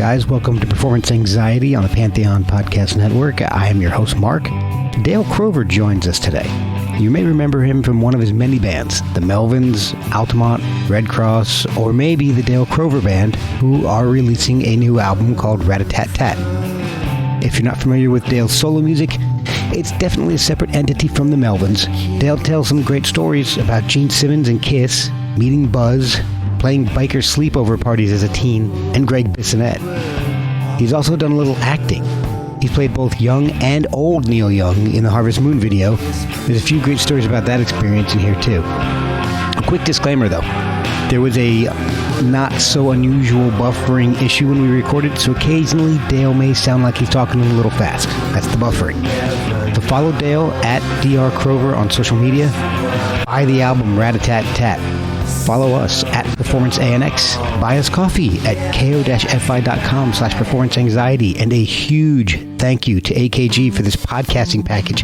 guys? Welcome to Performance Anxiety on the Pantheon Podcast Network. I am your host, Mark. Dale Crover joins us today. You may remember him from one of his many bands, the Melvins, Altamont, Red Cross, or maybe the Dale Crover Band, who are releasing a new album called Rat-a-tat-tat. If you're not familiar with Dale's solo music, it's definitely a separate entity from the Melvins. Dale tells some great stories about Gene Simmons and Kiss, meeting Buzz, playing biker sleepover parties as a teen, and Greg Bissonette. He's also done a little acting. He's played both young and old Neil Young in the Harvest Moon video. There's a few great stories about that experience in here too. A quick disclaimer though. There was a not so unusual buffering issue when we recorded, so occasionally Dale may sound like he's talking a little fast. That's the buffering. So follow Dale at Dr. Crover on social media. Buy the album Rat-a-tat-tat. Follow us at Performance ANX. Buy us coffee at ko-fi.com/performanceanxiety. And a huge thank you to AKG for this podcasting package.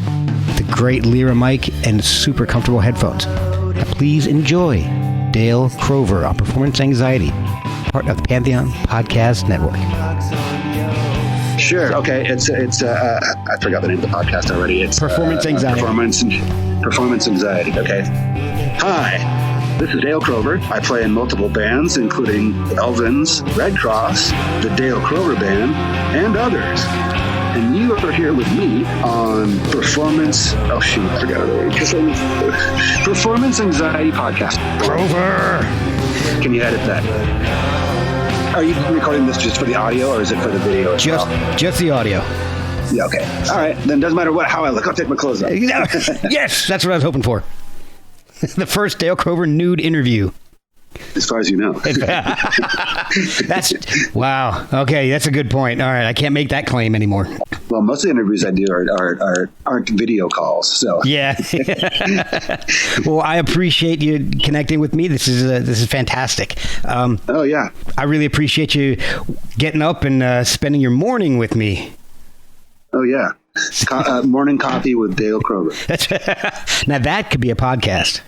The great Lyra mic and super comfortable headphones. Now please enjoy Dale Crover on Performance Anxiety, part of the Pantheon Podcast Network. Sure. Okay. It's I forgot the name of the podcast already. It's Performance Anxiety. Performance Anxiety. Okay. Hi. This is Dale Crover. I play in multiple bands, including Melvins, Red Cross, the Dale Crover Band, and others. And you are here with me on Performance Anxiety Podcast. Crover! Can you edit that? Are you recording this just for the audio, or is it for the video as well? Just the audio. Yeah, okay. All right. Then doesn't matter how I look. I'll take my clothes off. Yes, that's what I was hoping for. The first Dale Crover nude interview. As far as you know. That's wow. Okay, that's a good point. All right, I can't make that claim anymore. Well, most of the interviews I do aren't video calls. So yeah. Well, I appreciate you connecting with me. This is fantastic. Oh yeah. I really appreciate you getting up and spending your morning with me. Oh yeah. Morning coffee with Dale Crover. Now that could be a podcast.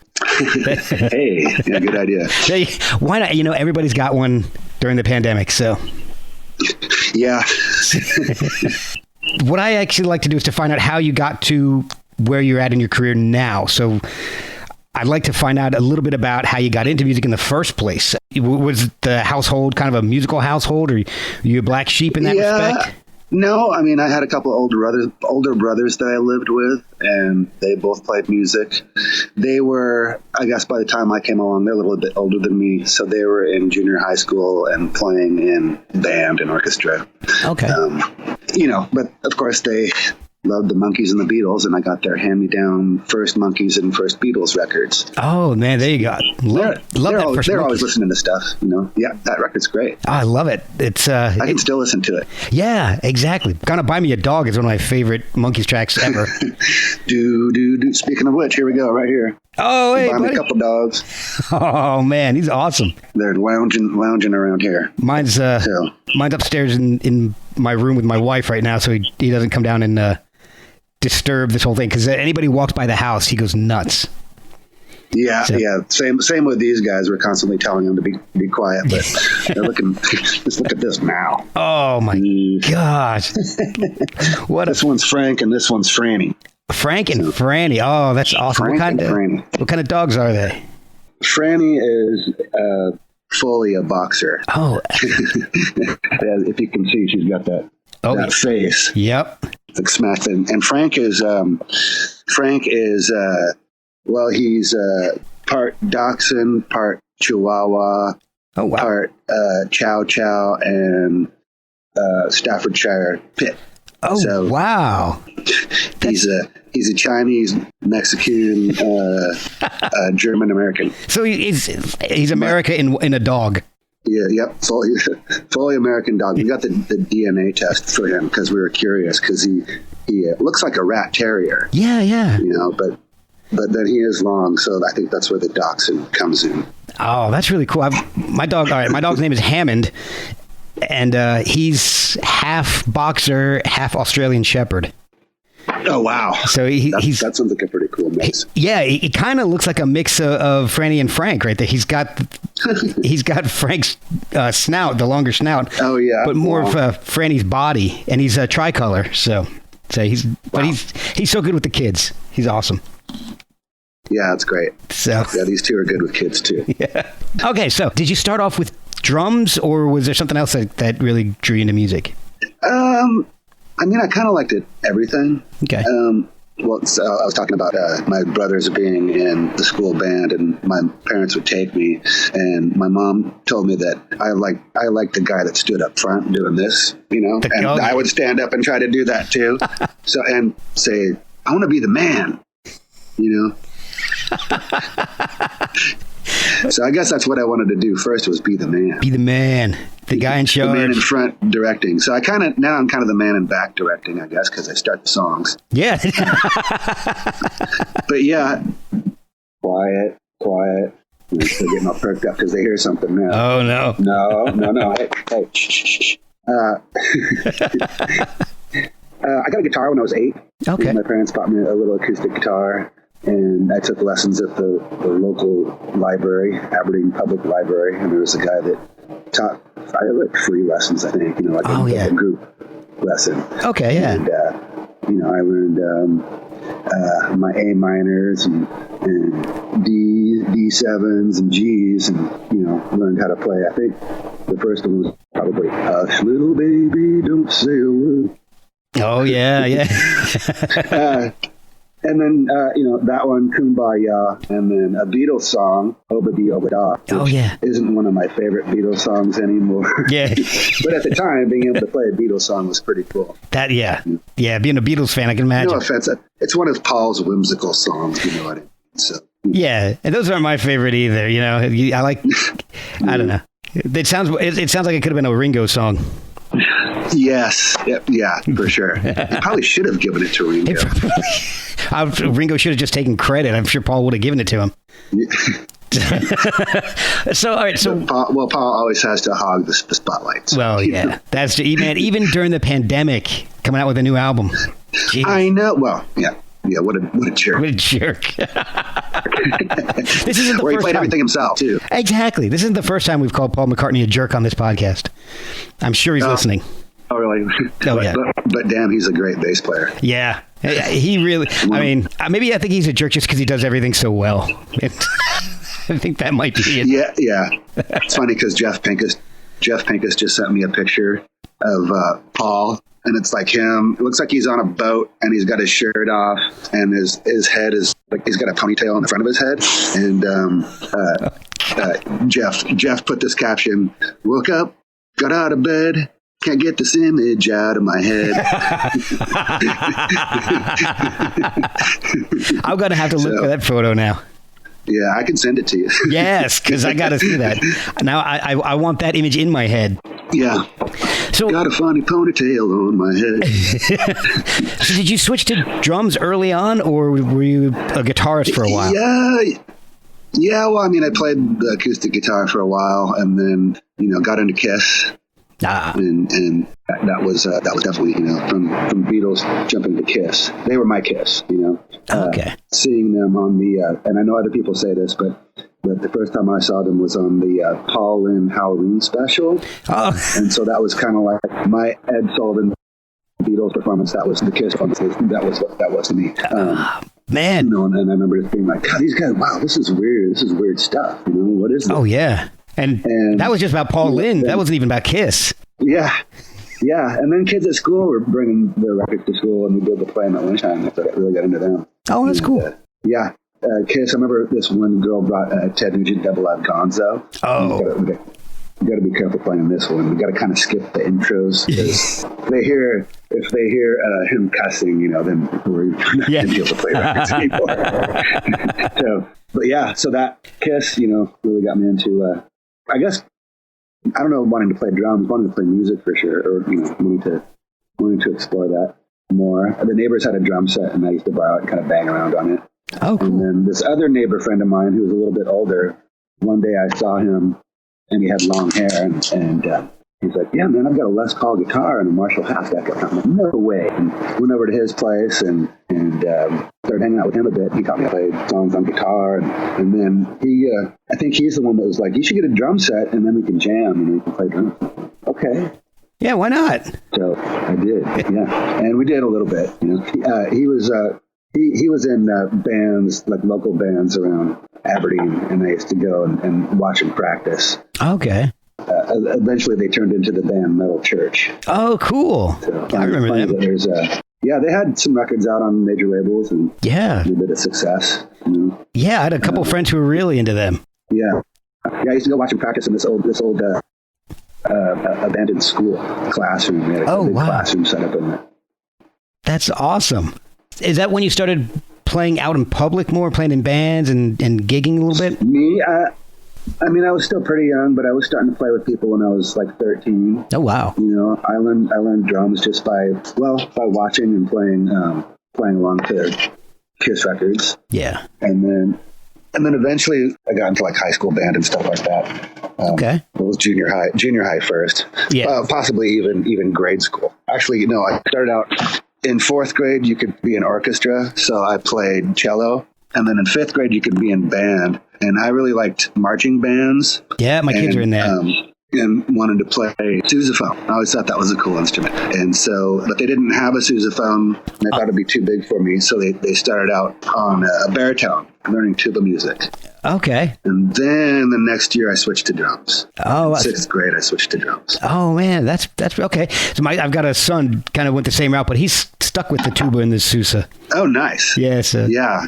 Hey, yeah, good idea. Hey, why not? You know, everybody's got one during the pandemic, so. Yeah. What I actually like to do is to find out how you got to where you're at in your career now. So I'd like to find out a little bit about how you got into music in the first place. Was the household kind of a musical household, or were you a black sheep in that respect? No, I mean, I had a couple of older brothers that I lived with, and they both played music. They were, I guess by the time I came along, they're a little bit older than me, so they were in junior high school and playing in band and orchestra. Okay. But of course they loved the Monkees and the Beatles, and I got their hand-me-down first Monkees and first Beatles records. Oh, man, there you go. They're always listening to stuff, you know. Yeah, that record's great. Oh, I love it. It's I can still listen to it. Yeah, exactly. Gonna Buy Me a Dog is one of my favorite Monkees tracks ever. do. Speaking of which, here we go, right here. Oh, hey, buy me a couple dogs. Oh, man, he's awesome. They're lounging around here. Mine's upstairs in my room with my wife right now, so he doesn't come down and disturb this whole thing, because anybody who walks by the house, he goes nuts. Yeah, so. Yeah. Same with these guys. We're constantly telling them to be quiet, but they're looking. Just look at this now. Oh my gosh! This one's Frank and this one's Franny. Frank and Franny. Oh, that's awesome. What kind of dogs are they? Franny is fully a boxer. Oh, if you can see, she's got that face. Yep. Like smacked in. And Frank is he's part Dachshund, part Chihuahua, part Chow Chow, and Staffordshire Pit. Oh, so, wow! He's a Chinese, Mexican, German American. So he's America in a dog. Yeah, yep, fully American dog. We got the DNA test for him because we were curious, because he looks like a rat terrier. Yeah. You know, but then he is long, so I think that's where the dachshund comes in. Oh, that's really cool. My dog's name is Hammond, and he's half boxer, half Australian Shepherd. Oh, wow. So that sounds like a pretty cool mix. He kind of looks like a mix of Franny and Frank right there. He's got Frank's snout, the longer snout. Oh yeah, but more of Franny's body, and he's a tricolor. So he's so good with the kids. He's awesome. Yeah, that's great. So yeah, these two are good with kids too. Yeah. Okay, so did you start off with drums, or was there something else that really drew you into music? I mean, I kind of liked everything. Okay. Well, so I was talking about my brothers being in the school band, and my parents would take me, and my mom told me that I liked the guy that stood up front doing this, and I would stand up and try to do that too. So, and say, I want to be the man, So I guess that's what I wanted to do first, was be the man. Be the man. The guy in charge. The man in front directing. So I'm kind of the man in back directing, I guess, because I start the songs. Yeah. But yeah, quiet. They're getting all perked up because they hear something now. Oh, no. No. Hey, shh. I got a guitar when I was 8. Okay. My parents bought me a little acoustic guitar. And I took lessons at the local library, Aberdeen Public Library, and there was a guy that taught. I had like free lessons, I think, a group lesson. Okay, yeah. And I learned my A minors and D7s and Gs, and learned how to play. I think the first one was probably "Hush, Little Baby, Don't Say a Word." Oh yeah. And then, that one, Kumbaya, and then a Beatles song, Obadi Obada, which isn't one of my favorite Beatles songs anymore. Yeah. But at the time, being able to play a Beatles song was pretty cool. Yeah, being a Beatles fan, I can imagine. No offense, it's one of Paul's whimsical songs, you know what I mean? So. Yeah, and those aren't my favorite either, I like, I don't know. It sounds like it could have been a Ringo song. Yes. Yeah, for sure. You probably should have given it to Ringo. Ringo should have just taken credit. I'm sure Paul would have given it to him. So, all right. So, Paul always has to hog the spotlights. Well, yeah. That's even during the pandemic, coming out with a new album. Jeez. I know. Well, yeah. Yeah, what a jerk. What a jerk. This isn't the Where he first played time. everything himself, too. Exactly. This isn't the first time we've called Paul McCartney a jerk on this podcast. I'm sure he's listening. Oh, really? Oh, yeah. But damn, he's a great bass player. Yeah. He really, I mean, maybe I think he's a jerk just because he does everything so well. I think that might be it. Yeah. It's funny because Jeff Pincus just sent me a picture of Paul. And it's like him. It looks like he's on a boat and he's got his shirt off and his head is like he's got a ponytail in the front of his head. And Jeff put this caption: "Woke up, got out of bed, can't get this image out of my head." I'm gonna have to look for that photo now. Yeah, I can send it to you. Yes, because I got to see that. Now I want that image in my head. Yeah. So, got a funny ponytail on my head. So did you switch to drums early on, or were you a guitarist for a while? Yeah. Well, I mean, I played the acoustic guitar for a while, and then got into Kiss. And that was definitely from Beatles jumping to Kiss. They were my Kiss. Okay. Seeing them on the and I know other people say this, but the first time I saw them was on the Paul Lynde Halloween special. Oh. And so that was kind of like my Ed Sullivan Beatles performance. That was the Kiss performance. That was what that was to me. Man. And I remember just being like, God, these guys, wow, this is weird. This is weird stuff. What is this? Oh, yeah. And that was just about Paul Lynde. That wasn't even about Kiss. Yeah. And then kids at school were bringing their records to school, and we'd be able to play them at lunchtime. So I really got into them. Oh, that's cool. Kiss. I remember this one girl brought Ted Nugent Double Live Gonzo. Oh. We got to be careful playing this one. We got to kind of skip the intros because if they hear him cussing, then we're not going to be able to play records anymore. So that Kiss, really got me into. I guess I don't know, wanting to play drums, wanting to play music for sure, or wanting to explore that more. The neighbors had a drum set, and I used to borrow it and kind of bang around on it. Oh, cool. And then this other neighbor friend of mine who was a little bit older, one day I saw him and he had long hair and He's like, yeah, man, I've got a Les Paul guitar and a Marshall half deck. I'm like, no way. And went over to his place and started hanging out with him a bit. He taught me how to play songs on guitar. And then I think he's the one that was like, you should get a drum set and then we can jam and we can play drums. Okay. Yeah, why not? So I did, yeah. And we did a little bit. He was in bands, like local bands around Aberdeen, and I used to go and watch him practice. Okay. Eventually, they turned into the band Metal Church. Oh, cool. So, I remember them. They had some records out on major labels and a bit of success. Yeah, I had a couple friends who were really into them. Yeah. I used to go watch him practice in this old abandoned school classroom. We had a big classroom set up in there. That's awesome. Is that when you started playing out in public more, playing in bands and gigging a little bit? Me, I was still pretty young, but I was starting to play with people when I was like 13. Oh, wow. I learned drums just by watching and playing along to Kiss records. Yeah. And then eventually I got into like high school band and stuff like that. Okay. It was junior high first. Yeah. Possibly even grade school. Actually, I started out in fourth grade, you could be in orchestra. So I played cello. And then in fifth grade, you could be in band. And I really liked marching bands. Yeah, my kids are in that. And wanted to play sousaphone. I always thought that was a cool instrument. And so, but they didn't have a sousaphone. And I thought it'd be too big for me. So they started out on a baritone, learning tuba music. Okay. And then the next year I switched to drums. Oh, in sixth grade I switched to drums. Oh man, that's okay. So I've got a son kind of went the same route, but he's stuck with the tuba and the sousa. Oh, nice. Yes. Yeah.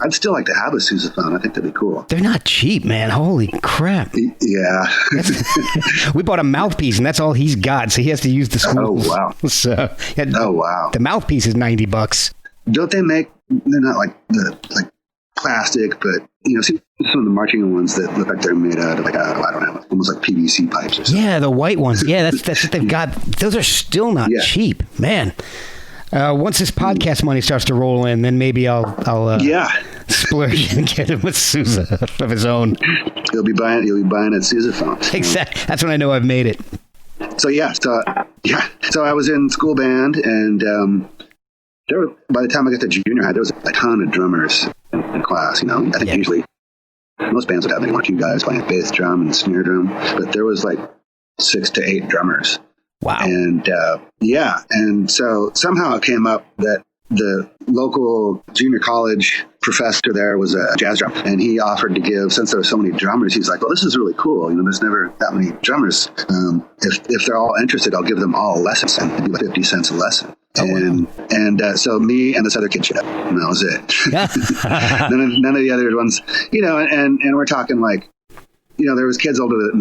I'd still like to have a sousaphone. I think that'd be cool. They're not cheap, man. Holy crap. Yeah. We bought a mouthpiece, and that's all he's got, so he has to use the school. Oh, wow. So, yeah, oh, wow. The mouthpiece is $90. Don't they make, they're not like plastic, but, see some of the marching ones that look like they're made out of I don't know, almost like PVC pipes or something. Yeah, the white ones. Yeah, that's what they've got. Those are still not cheap, man. Once this podcast money starts to roll in, then maybe I'll splurge and get him with Sousa of his own. You'll be buying at sousaphone. Exactly. That's when I know I've made it. So I was in school band, and by the time I got to junior high, there was a ton of drummers in class. I think usually most bands would have maybe 1 or 2 guys playing bass drum and snare drum, but there was like 6 to 8 drummers. Wow. And and so somehow it came up that the local junior college professor there was a jazz drummer, and he offered to give, since there were so many drummers, he's like, well, this is really cool. There's never that many drummers. If they're all interested, I'll give them all lessons, and it'd be like 50 cents a lesson. So me and this other kid showed up, and that was it. none of the other ones, and we're talking like, there was kids older than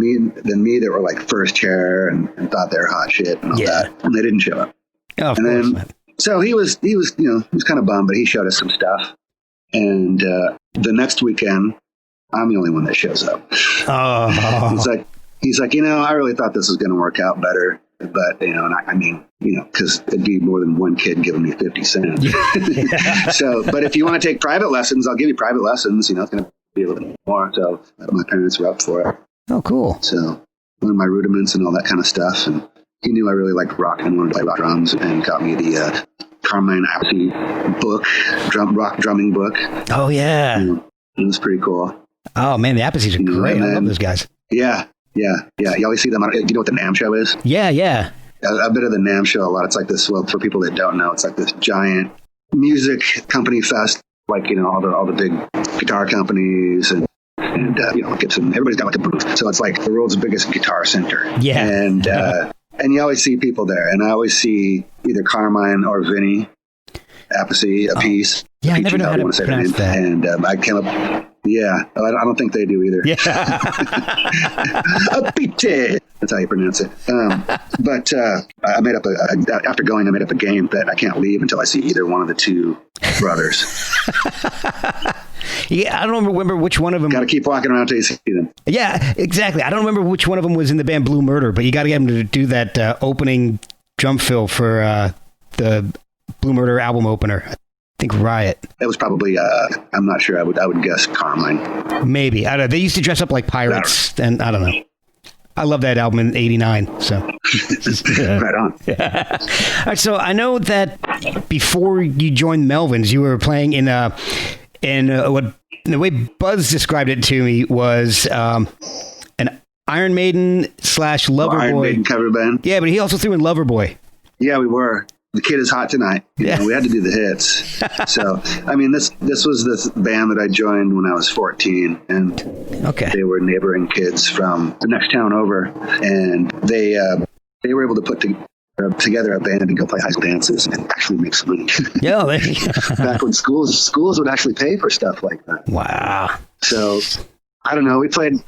me that were like first chair and thought they were hot shit and all that, and they didn't show up. Oh, of course, man. So he was kind of bummed, but he showed us some stuff. And the next weekend, I'm the only one that shows up. Oh. He's like, I really thought this was going to work out better, but because it'd be more than one kid giving me 50 cents. So, but if you want to take private lessons, I'll give you private lessons. It's going to be a little bit more. So my parents were up for it. Oh, cool. So learned my rudiments and all that kind of stuff. And he knew I really liked rock and wanted to play rock drums, and got me the Carmine Appice book, rock drumming book. Oh, yeah. It was pretty cool. Oh, man, the Appices are great. I love those guys. Yeah. You always see them. Do you know what the NAMM show is? Yeah. A bit of the NAMM show a lot. It's like this, well, for people that don't know, it's like this giant music company fest, like, all the big guitar companies and Gibson. Everybody's got like a booth. So it's like the world's biggest guitar center. Yeah. And you always see people there. And I always see either Carmine or Vinny Appice. Yeah, I never know how to pronounce that. And I came up... Yeah, I don't think they do either. Yeah. Appice. That's how you pronounce it. But I made up after going, I made up a game that I can't leave until I see either one of the two brothers. Yeah, I don't remember which one of them. Got to keep walking around until you see them. Yeah, exactly. I don't remember which one of them was in the band Blue Murder, but you got to get them to do that opening drum fill for the Blue Murder album opener. I think Riot. It was probably, I'm not sure. I would guess Carmine. Maybe. I don't know. They used to dress up like pirates, and I don't know. I love that album in '89. So Right on. All right, so I know that before you joined Melvins, you were playing in what the way Buzz described it to me was an Iron Maiden / Loverboy. Iron Maiden cover band. Yeah, but he also threw in Loverboy. Yeah, we were. The Kid Is Hot Tonight. Yeah. We had to do the hits. So, I mean, this was this band that I joined when I was 14, and they were neighboring kids from the next town over, and they were able to put together a band and go play high school dances and actually make some money. Yeah, back when schools would actually pay for stuff like that. Wow. So, I don't know. We played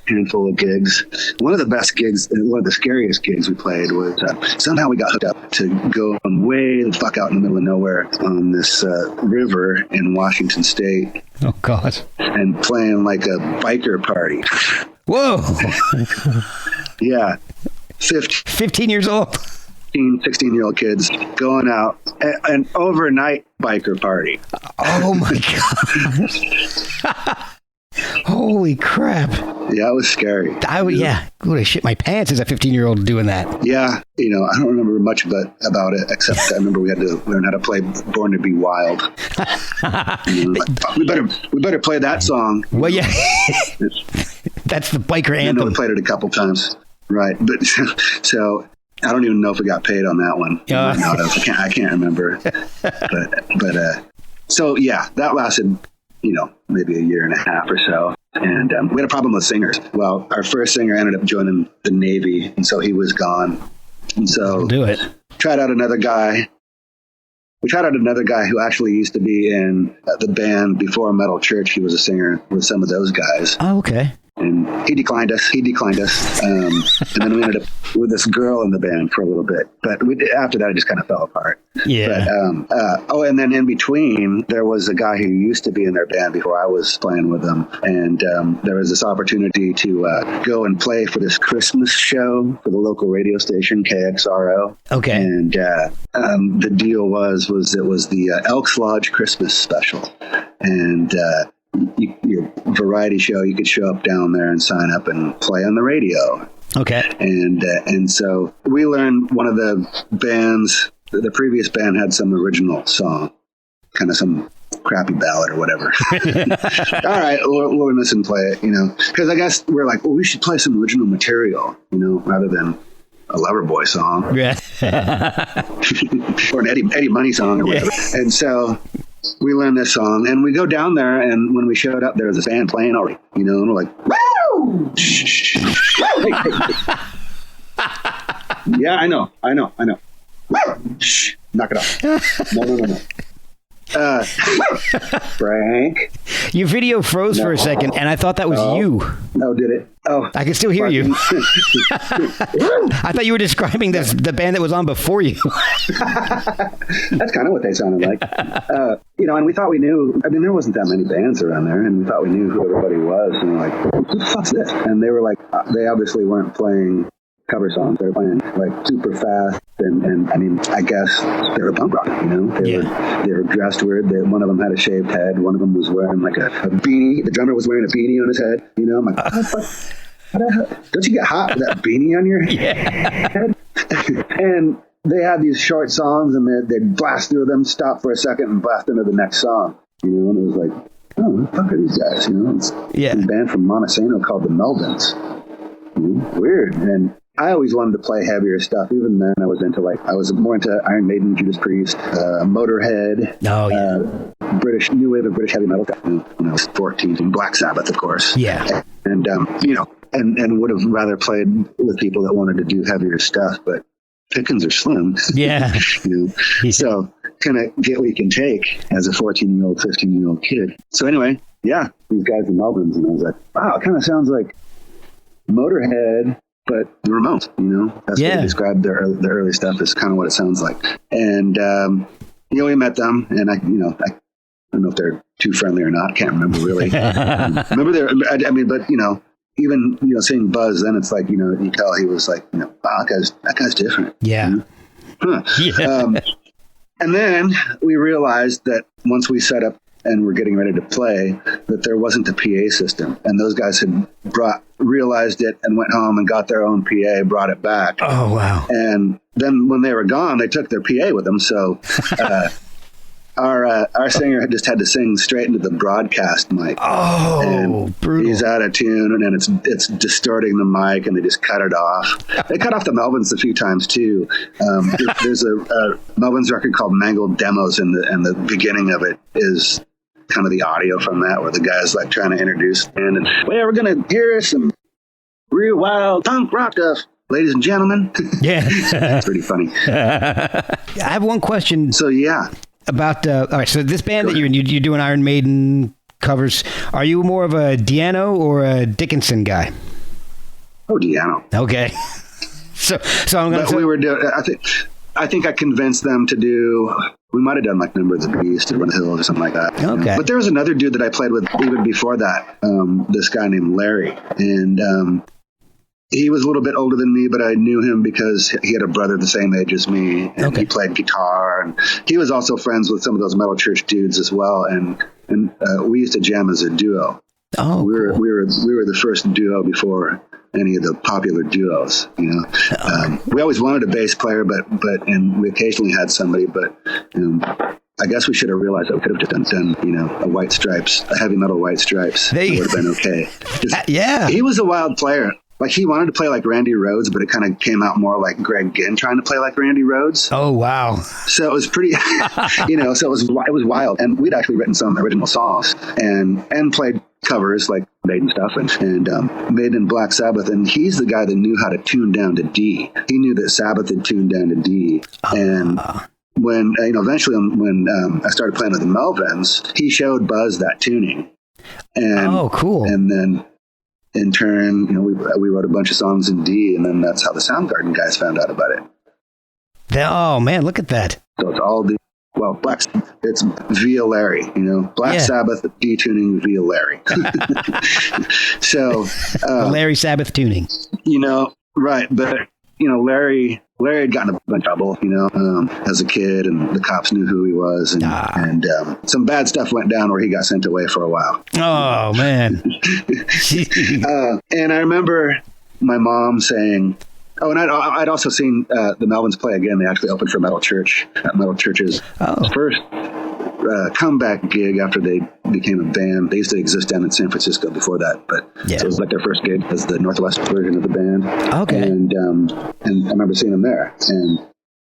handful of gigs. One of the best gigs, one of the scariest gigs we played was somehow we got hooked up to go way the fuck out in the middle of nowhere on this river in Washington State. Oh God! And playing like a biker party. Whoa! Yeah, 15 years old. 16-year-old kids going out an overnight biker party. Oh my God! Holy crap. Yeah, it was scary. I would have shit my pants as a 15-year-old doing that. Yeah, I don't remember much about it, except I remember we had to learn how to play Born to Be Wild. We better play that song. Well, yeah. That's the biker anthem. We played it a couple times. Right. But so I don't even know if we got paid on that one. I can't remember. But so yeah, that lasted maybe a year and a half or so. And we had a problem with singers. Well, our first singer ended up joining the Navy, and so he was gone. And so tried out another guy. We tried out another guy who actually used to be in the band before Metal Church. He was a singer with some of those guys. Oh, okay. And he declined us. And then we ended up with this girl in the band for a little bit. But after that, it just kind of fell apart. Yeah. But, and then in between, there was a guy who used to be in their band before I was playing with them. And there was this opportunity to go and play for this Christmas show for the local radio station, KXRO. Okay. And the deal was it was the Elks Lodge Christmas special. And your variety show, you could show up down there and sign up and play on the radio. Okay. And so we learned one of the bands, the previous band had some original song, kind of some crappy ballad or whatever. All right, we'll learn this and play it, because I guess we're like, well, we should play some original material, rather than a Loverboy song. Yeah. Or an Eddie Money song or whatever. Yeah. And so we learned this song, and we go down there, and when we showed up, there was this band playing already, and we're like, woo! Yeah, I know. Woo! Shh, knock it off. No. Frank. Your video froze for a second, and I thought that was you. Oh, did it? Oh. I can still hear you. I thought you were describing the band that was on before you. That's kind of what they sounded like. And we thought we knew, there wasn't that many bands around there, and we thought we knew who everybody was, and we're like, who the fuck's this? And they were like, they obviously weren't playing cover songs. They were playing like super fast, and I guess they were punk rock. They were dressed weird. One of them had a shaved head. One of them was wearing like a beanie. The drummer was wearing a beanie on his head. I'm like, what the hell? Don't you get hot with that beanie on your head? And they had these short songs, and they'd blast through them, stop for a second, and blast into the next song. And it was like, oh, what the fuck are these guys? It's a band from Montesano called the Melvins. Weird. And I always wanted to play heavier stuff. Even then, I was more into Iron Maiden, Judas Priest, Motorhead, new wave of British heavy metal when I was 14, and Black Sabbath, of course. Yeah. And and would have rather played with people that wanted to do heavier stuff, but pickings are slim. Yeah. So kind of get what you can take as a 14-year-old, 15-year-old kid. So anyway, these guys in Melvins, and I was like, wow, it kind of sounds like Motorhead, but the Ramones, that's what they described their early stuff is kind of what it sounds like. And, we met them, and I don't know if they're too friendly or not. Can't remember really. But even, seeing Buzz, then it's like, you tell he was like, wow, that guy's different. Yeah. Huh. Yeah. And then we realized that once we set up and were getting ready to play, that there wasn't a PA system. And those guys had realized it and went home and got their own PA, brought it back. Oh, wow. And then when they were gone, they took their PA with them. So our singer just had to sing straight into the broadcast mic. Oh, and brutal. He's out of tune, and it's distorting the mic, and they just cut it off. They cut off the Melvins a few times too. There's a Melvins record called Mangled Demos, and the beginning of it is kind of the audio from that, where the guy's like trying to introduce the band, and well, we're gonna hear some real wild punk rock stuff, ladies and gentlemen. Yeah. It's pretty funny. I have one question. So yeah. About all right, so this band that you're doing Iron Maiden covers, are you more of a Di'Anno or a Dickinson guy? Oh, Di'Anno. Okay. so I'm gonna. But we were doing. I think I convinced them to do. We might have done like Number of the Beast or Run the Hills or something like that. Okay. But there was another dude that I played with even before that. This guy named Larry, and he was a little bit older than me, but I knew him because he had a brother the same age as me, and he played guitar, and he was also friends with some of those Metal Church dudes as well, and we used to jam as a duo. Oh, we were the first duo before any of the popular duos. You know, we always wanted a bass player, but and we occasionally had somebody, but. I guess we should have realized that we could have just done a White Stripes, a heavy metal White Stripes. It would have been okay. Yeah, he was a wild player. Like, he wanted to play like Randy Rhoads, but it kind of came out more like Greg Ginn trying to play like Randy Rhoads. Oh, wow. So it was pretty, so it was wild. And we'd actually written some original songs and played covers like Maiden stuff and Maiden and Black Sabbath. And he's the guy that knew how to tune down to D. He knew that Sabbath had tuned down to D. And when, eventually when I started playing with the Melvins, he showed Buzz that tuning. And, oh, cool. And then, in turn, we wrote a bunch of songs in D, and then that's how the Soundgarden guys found out about it. Oh man, look at that! So it's all it's via Larry, Black Sabbath D tuning via Larry. So Larry Sabbath tuning, right? But Larry had gotten a bunch of trouble, as a kid, and the cops knew who he was, and some bad stuff went down where he got sent away for a while. Oh man! And I remember my mom saying, "Oh, and I'd also seen the Melvins play again. They actually opened for Metal Church at Metal Church's first comeback gig after they became a band. They used to exist down in San Francisco before that, but so it was like their first gig as the Northwest version of the band. Okay. And I remember seeing them there and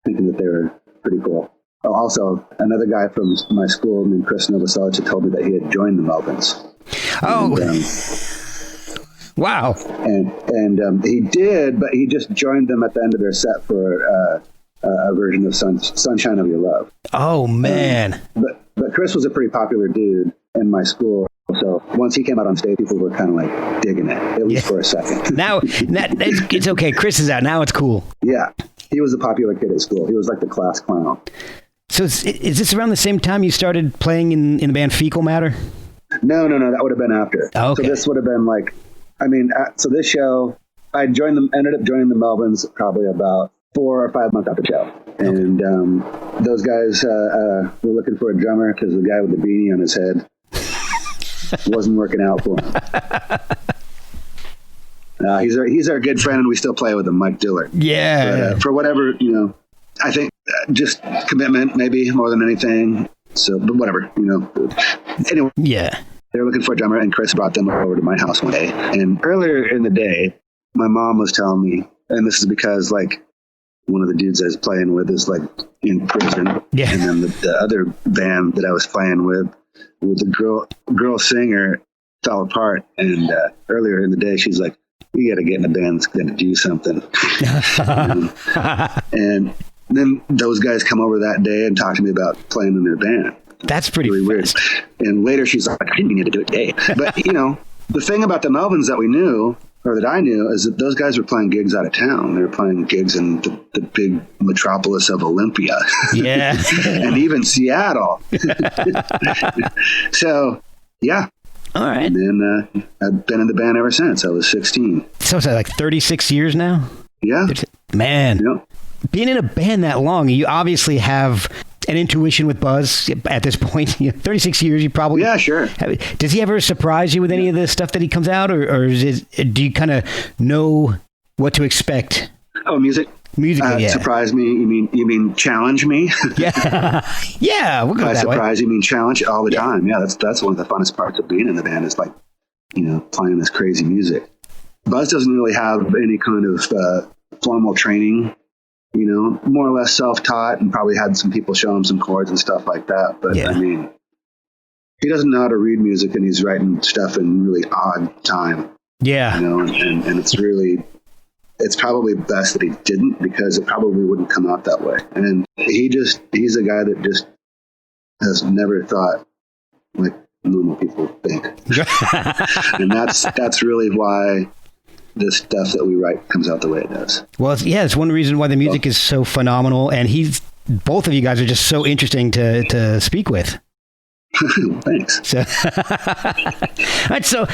thinking that they were pretty cool. Oh, also, another guy from my school named Chris Novoselic had told me that he had joined the Melvins. Oh, and, wow. And he did, but he just joined them at the end of their set for a version of Sunshine of Your Love. Oh, man. But Chris was a pretty popular dude in my school. So once he came out on stage, people were kind of like digging it, at least for a second. Now, it's okay. Chris is out. Now it's cool. Yeah. He was a popular kid at school. He was like the class clown. So is this around the same time you started playing in the band Fecal Matter? No. That would have been after. Oh, okay. So this would have been like, so this show, ended up joining the Melvins probably about 4 or 5 months after the show. And those guys were looking for a drummer because the guy with the beanie on his head wasn't working out for him. He's our good friend, and we still play with him, Mike Dillard. Yeah. But, for whatever, I think just commitment, maybe more than anything. So, but whatever, Anyway. Yeah. They were looking for a drummer, and Chris brought them over to my house one day. And earlier in the day, my mom was telling me, and this is because like one of the dudes I was playing with is like in prison. Yeah. And then the other band that I was playing with the girl singer fell apart. And earlier in the day, she's like, "You got to get in a band that's going to do something." And then those guys come over that day and talk to me about playing in their band. That's pretty really weird. And later she's like, "I didn't need to do it today." But the thing about the Melvins that we knew, or that I knew, is that those guys were playing gigs out of town. They were playing gigs in the big metropolis of Olympia. Yeah. And even Seattle. So, yeah. All right. And then I've been in the band ever since. I was 16. So it's like 36 years now? Yeah. Man. Yep. Being in a band that long, you obviously have an intuition with Buzz at this point? 36 years, you probably... Yeah, sure. Does he ever surprise you with any of the stuff that he comes out, or do you kind of know what to expect? Oh, music? Musically, surprise me? You mean challenge me? Yeah. We'll go By that surprise, way. you mean challenge all the time. Yeah, that's one of the funnest parts of being in the band is like, playing this crazy music. Buzz doesn't really have any kind of formal training, more or less self-taught, and probably had some people show him some chords and stuff like that. But I mean, he doesn't know how to read music, and he's writing stuff in really odd time. Yeah. And it's probably best that he didn't, because it probably wouldn't come out that way. And he's a guy that just has never thought like normal people think. And that's really why the stuff that we write comes out the way it does. Well, it's one reason why the music is so phenomenal, and both of you guys are just so interesting to speak with. Thanks. So, all right, so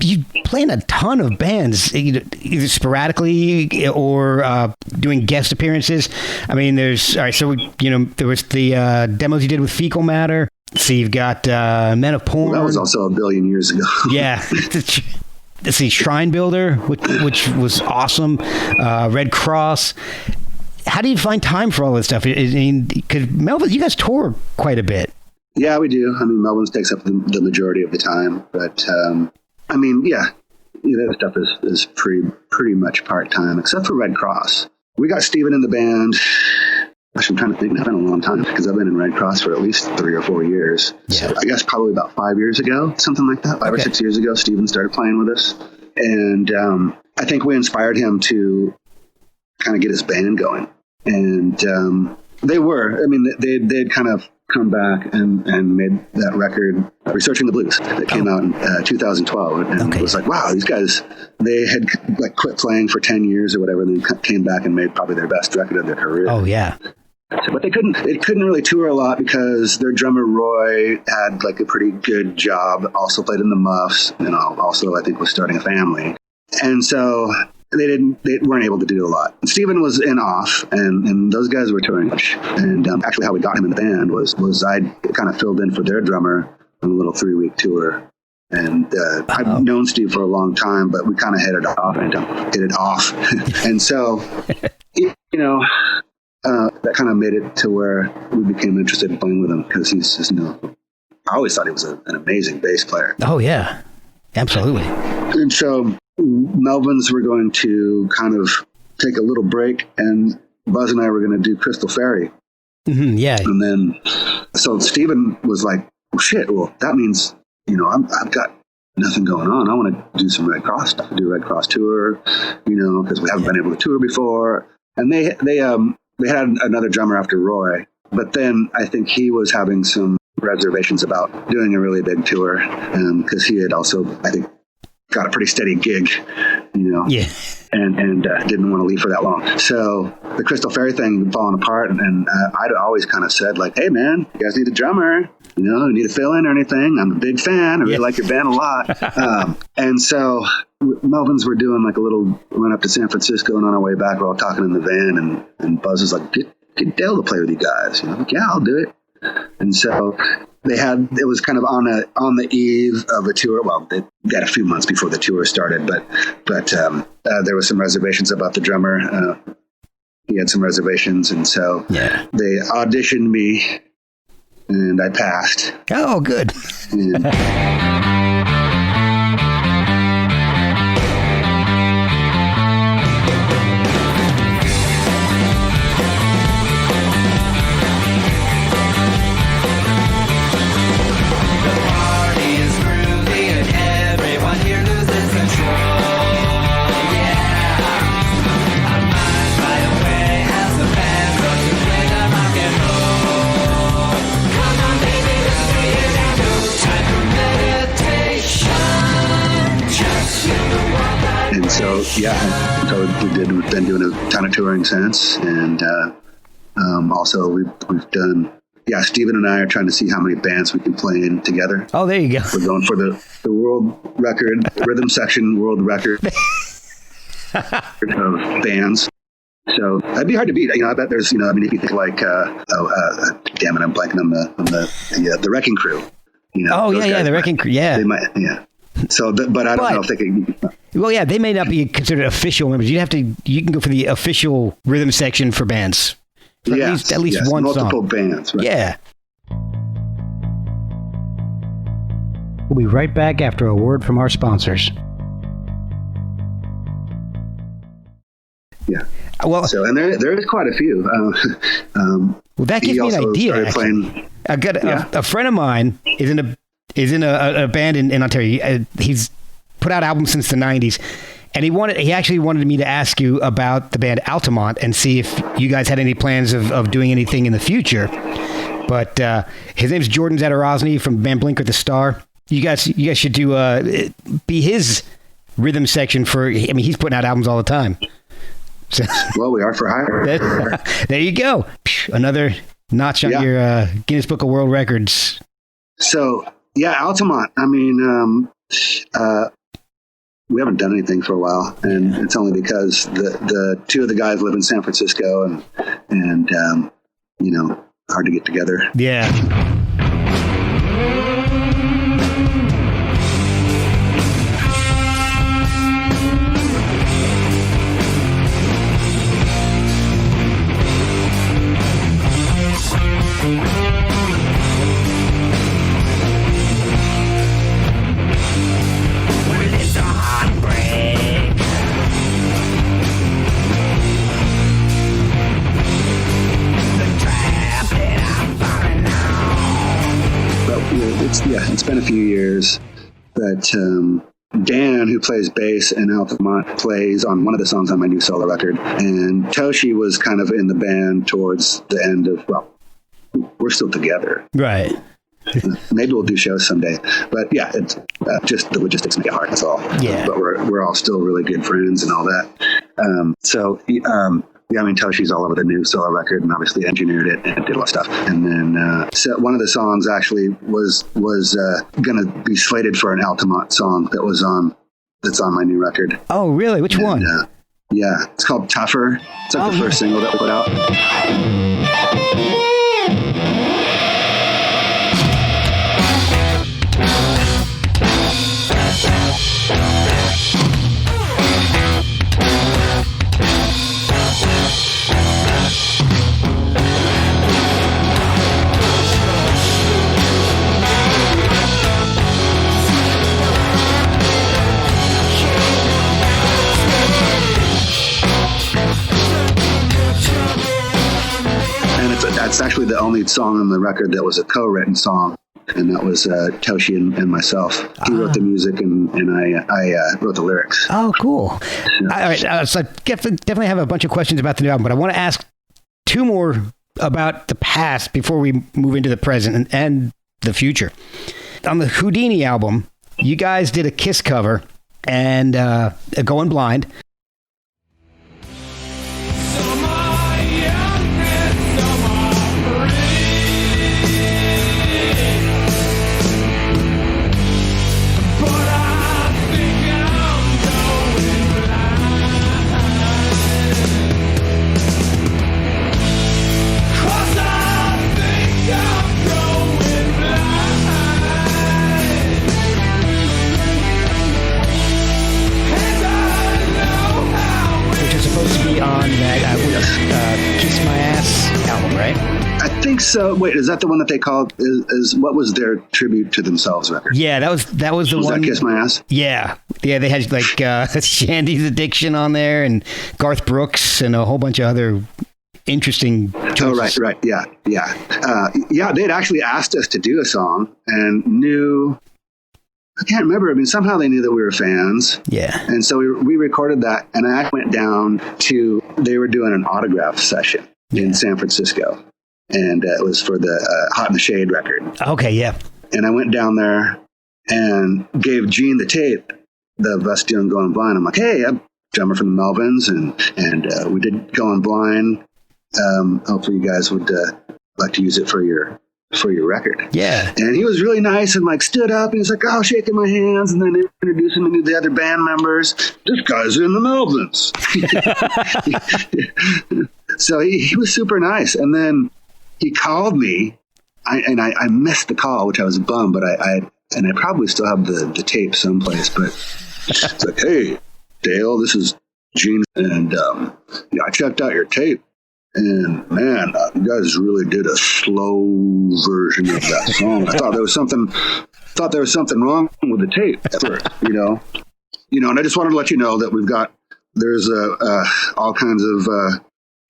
you play in a ton of bands, either sporadically or doing guest appearances. I mean, there was the demos you did with Fecal Matter. So you've got Men of Porn. Well, that was also a billion years ago. Yeah. Let's see, Shrine Builder, which was awesome. Red Cross. How do you find time for all this stuff? Because Melvins, you guys tour quite a bit. Yeah, we do. I mean, Melvins takes up the majority of the time, but that stuff is pretty much part-time, except for Red Cross. We got Steven in the band. Gosh, I'm trying to think. It's been a long time, because I've been in Red Cross for at least 3 or 4 years. Yeah. So I guess probably about 5 years ago, something like that. 5 or 6 years ago, Steven started playing with us. And I think we inspired him to kind of get his band going. And they'd kind of come back and made that record, Researching the Blues, that came out in 2012. And it was like, wow, these guys, they had like quit playing for 10 years or whatever, and then came back and made probably their best record of their career. Oh, yeah. But they couldn't really tour a lot, because their drummer Roy had like a pretty good job, also played in the Muffs, and also I think was starting a family. And so they weren't able to do a lot. And Steven was in off, and those guys were touring much. And actually how we got him in the band was I kind of filled in for their drummer on a little 3-week tour. And I've known Steve for a long time, but we kind of hit it off. And so, that kind of made it to where we became interested in playing with him, because he's just, I always thought he was an amazing bass player. Oh, yeah. Absolutely. And so Melvins were going to kind of take a little break, and Buzz and I were going to do Crystal Fairy. Mm-hmm, yeah. And then, so Steven was like, well, shit, that means, I've got nothing going on. I want to do some Red Cross stuff, do a Red Cross tour, because we haven't been able to tour before. And they had another drummer after Roy, but then I think he was having some reservations about doing a really big tour, because he had also, I think, got a pretty steady gig, Yeah. And didn't want to leave for that long. So the Crystal Fairy thing falling apart, and I'd always kind of said like, hey man, you guys need a drummer, you need to fill in or anything. I'm a big fan. I really like your band a lot. And so Melvins were doing like a little run up to San Francisco, and on our way back, we're all talking in the van, and Buzz was like, get Dale to play with you guys. I'm like, yeah, I'll do it. And so it was kind of on the eve of a tour. Well, they got a few months before the tour started, but there was some reservations about the drummer. He had some reservations, and so they auditioned me, and I passed. Oh, good. We've been doing a ton of touring since, and also we've done. Yeah, Steven and I are trying to see how many bands we can play in together. Oh, there you go. We're going for the world record, rhythm section world record of bands. So that'd be hard to beat. I bet there's, if you think like Dave damn it, I'm blanking on the Wrecking Crew. Oh yeah, the Wrecking Crew. Yeah, they might. Yeah. So, but I don't know if they can. Well, yeah, they may not be considered official members. You can go for the official rhythm section for bands. For at least one multiple song. Bands. Right? Yeah. We'll be right back after a word from our sponsors. Yeah. Well, so and there is quite a few. Well, that gives me an idea. I got a friend of mine is in a band in Ontario. He's put out albums since the 90s, and he actually wanted me to ask you about the band Altamont and see if you guys had any plans of doing anything in the future. But his name's Jordan Zadarozny from band Blink or the Star. You guys should do be his rhythm section for. I mean, he's putting out albums all the time. So, well, we are for hire. There you go. Another notch on your Guinness Book of World Records. So, Altamont. I mean, we haven't done anything for a while, and it's only because the two of the guys live in San Francisco, and hard to get together. Yeah. It's been a few years, but Dan, who plays bass in Altamont, plays on one of the songs on my new solo record, and Toshi was kind of in the band towards the end of, we're still together. Right. Maybe we'll do shows someday, but it's just the logistics make it hard, that's all. Yeah. But we're all still really good friends and all that. I mean, Toshi's all over the new solo record and obviously engineered it and did a lot of stuff. And then so one of the songs actually was going to be slated for an Altamont song that's on my new record. Oh, really? Which one? It's called Tougher. It's like the first single that we put out. That's actually the only song on the record that was a co-written song, and that was Toshi and myself. He wrote the music, and I wrote the lyrics. Oh, cool. All right, so I definitely have a bunch of questions about the new album, but I want to ask two more about the past before we move into the present and the future. On the Houdini album, you guys did a Kiss cover and Going Blind. Kiss My Ass album, right? I think so. Wait, is that the one that they called? Is what was their tribute to themselves record? Yeah, that was the one. Was that Kiss My Ass? Yeah, they had like Shandy's Addiction on there, and Garth Brooks, and a whole bunch of other interesting choices. Oh, right, yeah. They'd actually asked us to do a song, and knew. I can't remember. I mean, somehow they knew that we were fans. Yeah. And so we recorded that, and I went down they were doing an autograph session in San Francisco, and it was for the Hot in the Shade record. Okay, yeah. And I went down there and gave Gene the tape of us doing Going Blind. I'm like, hey, I'm a drummer from the Melvins, and we did Going Blind. Hopefully you guys would like to use it for your record. Yeah. And he was really nice and like stood up and he's like, oh, shaking my hands. And then they introduced him to the other band members. This guy's in the Melvins. So he was super nice. And then he called me, I missed the call, which I was bummed, but I probably still have the tape someplace. But it's like, hey, Dale, this is Gene, and I checked out your tape, and man, you guys really did a slow version of that song. I thought there was something wrong with the tape at first, and I just wanted to let you know that there's all kinds of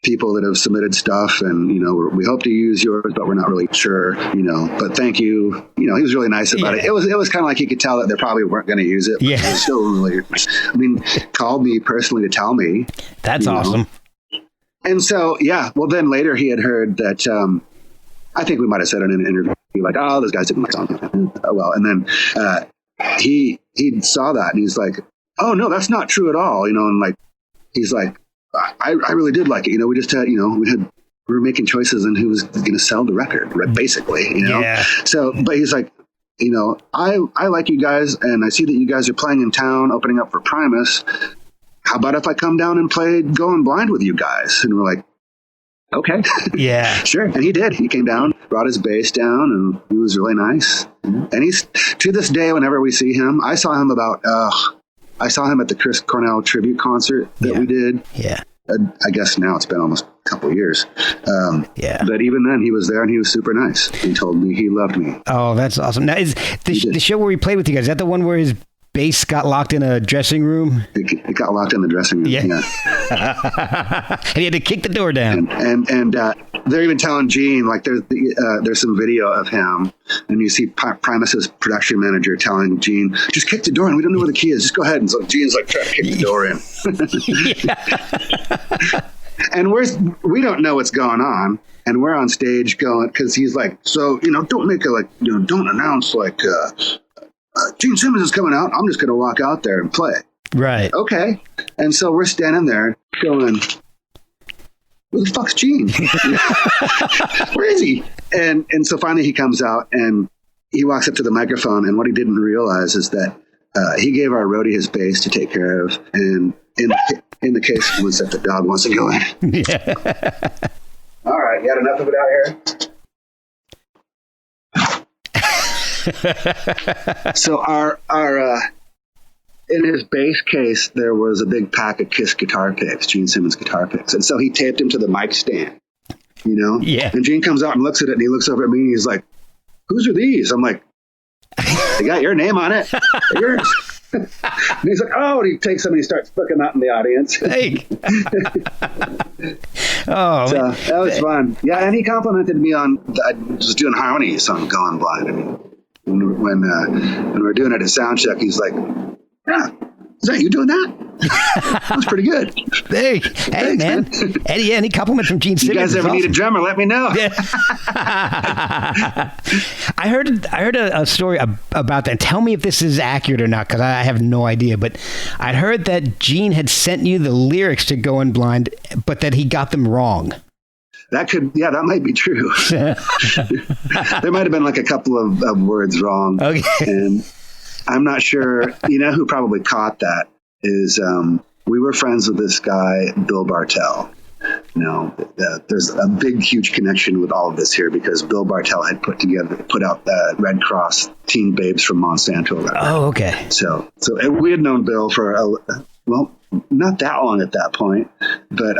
people that have submitted stuff, and we hope to use yours, but we're not really sure, but thank you. He was really nice about it. It was kind of like you could tell that they probably weren't going to use it, but it was still really, called me personally to tell me. That's awesome. And so, well, then later he had heard that, I think we might have said in an interview, like, oh, those guys didn't like song. Oh, well. And then he saw that, and he's like, oh, no, that's not true at all. And like, he's like, I really did like it. We just had, we were making choices on who was going to sell the record, basically, Yeah. So, but he's like, I like you guys, and I see that you guys are playing in town, opening up for Primus. How about if I come down and play Going Blind with you guys? And we're like, okay. Yeah. Sure. And he did. He came down, brought his bass down, and he was really nice. And he's, to this day, whenever we see him, I saw him at the Chris Cornell tribute concert that we did. Yeah. I guess now it's been almost a couple of years. But even then, he was there, and he was super nice. He told me he loved me. Oh, that's awesome. Now, is the show where we played with you guys, is that the one where his bass got locked in a dressing room? It got locked in the dressing room, yeah. And he had to kick the door down. And they're even telling Gene, like, there's some video of him, and you see Primus's production manager telling Gene, just kick the door in. We don't know where the key is. Just go ahead. And so Gene's like trying to kick the door in. And we don't know what's going on. And we're on stage going, because he's like, so, don't make it don't announce like, Gene Simmons is coming out. I'm just going to walk out there and play. Right. Okay. And so we're standing there going, where the fuck's Gene? Where is he? And so finally he comes out and he walks up to the microphone. And what he didn't realize is that he gave our roadie his bass to take care of. And in the case was that the dog wants to go in. Yeah. All right. You had enough of it out here? So our in his bass case there was a big pack of Kiss guitar picks, Gene Simmons guitar picks, and so he taped him to the mic stand, Yeah. And Gene comes out and looks at it, and he looks over at me, and he's like, "Whose are these?" I'm like, "They got your name on it. They're yours." And he's like, "Oh," and he takes them and he starts flicking out in the audience. Hey. Oh, so that was fun. Yeah, and he complimented me on I was doing harmonies on Going Blind. I mean, when we were doing it at soundcheck, he's like, "Yeah, is that you doing that? That was pretty good." Hey, thanks, man. Any compliment from Gene Simmons? You guys ever need a drummer? Let me know. Yeah. I heard a story about that. Tell me if this is accurate or not, because I have no idea. But I'd heard that Gene had sent you the lyrics to Going Blind, but that he got them wrong. That might be true. There might have been like a couple of words wrong. Okay. And I'm not sure, who probably caught that is, we were friends with this guy, Bill Bartell. There's a big, huge connection with all of this here because Bill Bartell had put out the Red Cross Teen Babes from Monsanto record. Oh, okay. So we had known Bill for, not that long at that point, but,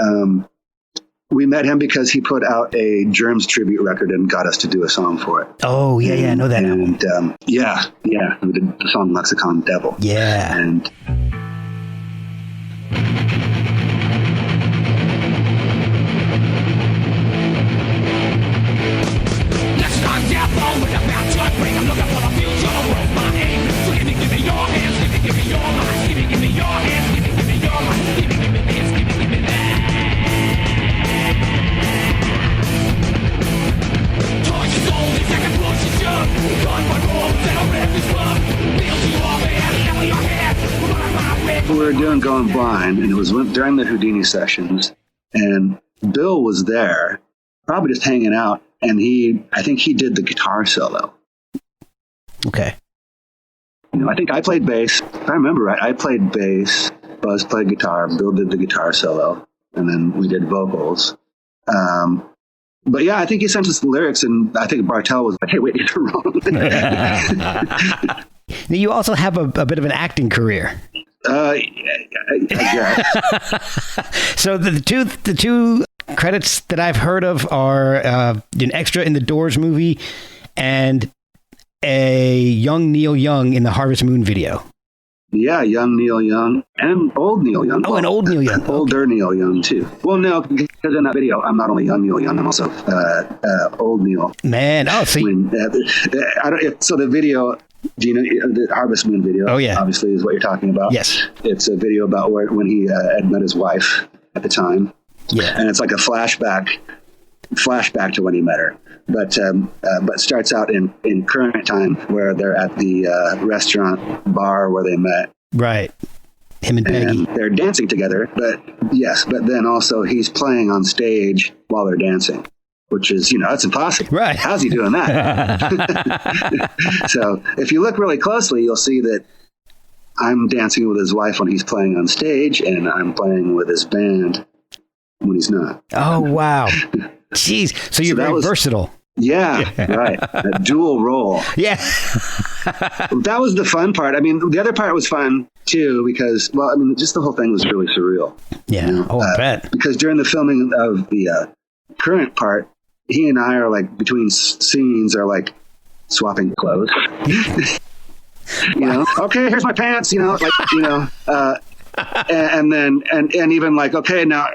we met him because he put out a Germs tribute record and got us to do a song for it. Oh, yeah, I know that. And we did the song Lexicon Devil. Yeah. And Lexicon Devil with a back to bring. I'm looking for the future. Where's my aim? So give me your hands. Give me your minds. Give me your hands. Give me your minds. Give me this. Give me that. We were doing Going Blind, and it was during the Houdini sessions, and Bill was there, probably just hanging out, and I think he did the guitar solo. Okay. I think I played bass. If I remember right, I played bass, Buzz played guitar, Bill did the guitar solo, and then we did vocals. But yeah, I think he sent us the lyrics, and I think Bartel was like, "Hey, wait, you're wrong." You also have a bit of an acting career. I guess. So the two credits that I've heard of are an extra in the Doors movie and a young Neil Young in the Harvest Moon video. Yeah, young Neil Young and old Neil Young. Oh, and old Neil Young. Older Neil Young, too. Well, no, because in that video, I'm not only young Neil Young, I'm also old Neil. Man, oh, see. So the video, do you know the Harvest Moon video? Oh, yeah. Obviously is what you're talking about. Yes. It's a video about when he had met his wife at the time. Yeah. And it's like a flashback to when he met her. But starts out in current time where they're at the restaurant bar where they met. Right. Him and Peggy. And they're dancing together, but then also he's playing on stage while they're dancing, which is, that's impossible. Right. How's he doing that? So if you look really closely, you'll see that I'm dancing with his wife when he's playing on stage, and I'm playing with his band when he's not. Oh, wow. Jeez. So you're very versatile. Yeah, right. A dual role. Yeah. That was the fun part. I mean, the other part was fun too, because, just the whole thing was really surreal. Yeah. I bet. Because during the filming of the current part, he and I are like between scenes are like swapping clothes. Okay, here's my pants, and then even like, okay, now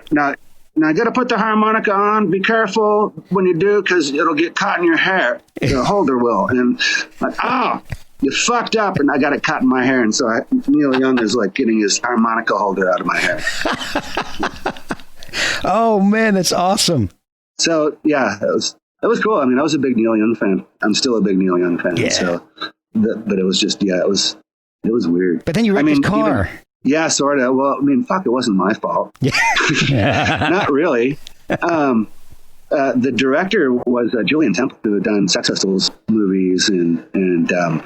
I got to put the harmonica on. Be careful when you do, because it'll get caught in your hair. The holder will. And like, you fucked up, and I got it caught in my hair. And so Neil Young is like getting his harmonica holder out of my hair. Oh man, that's awesome. So yeah, that was cool. I mean, I was a big Neil Young fan. I'm still a big Neil Young fan. Yeah. So, but it was just, it was weird. But then you wrecked his car. Yeah, sort of. Well, fuck, it wasn't my fault. Yeah. Not really. The director was Julian Temple, who had done Sex Pistols movies and among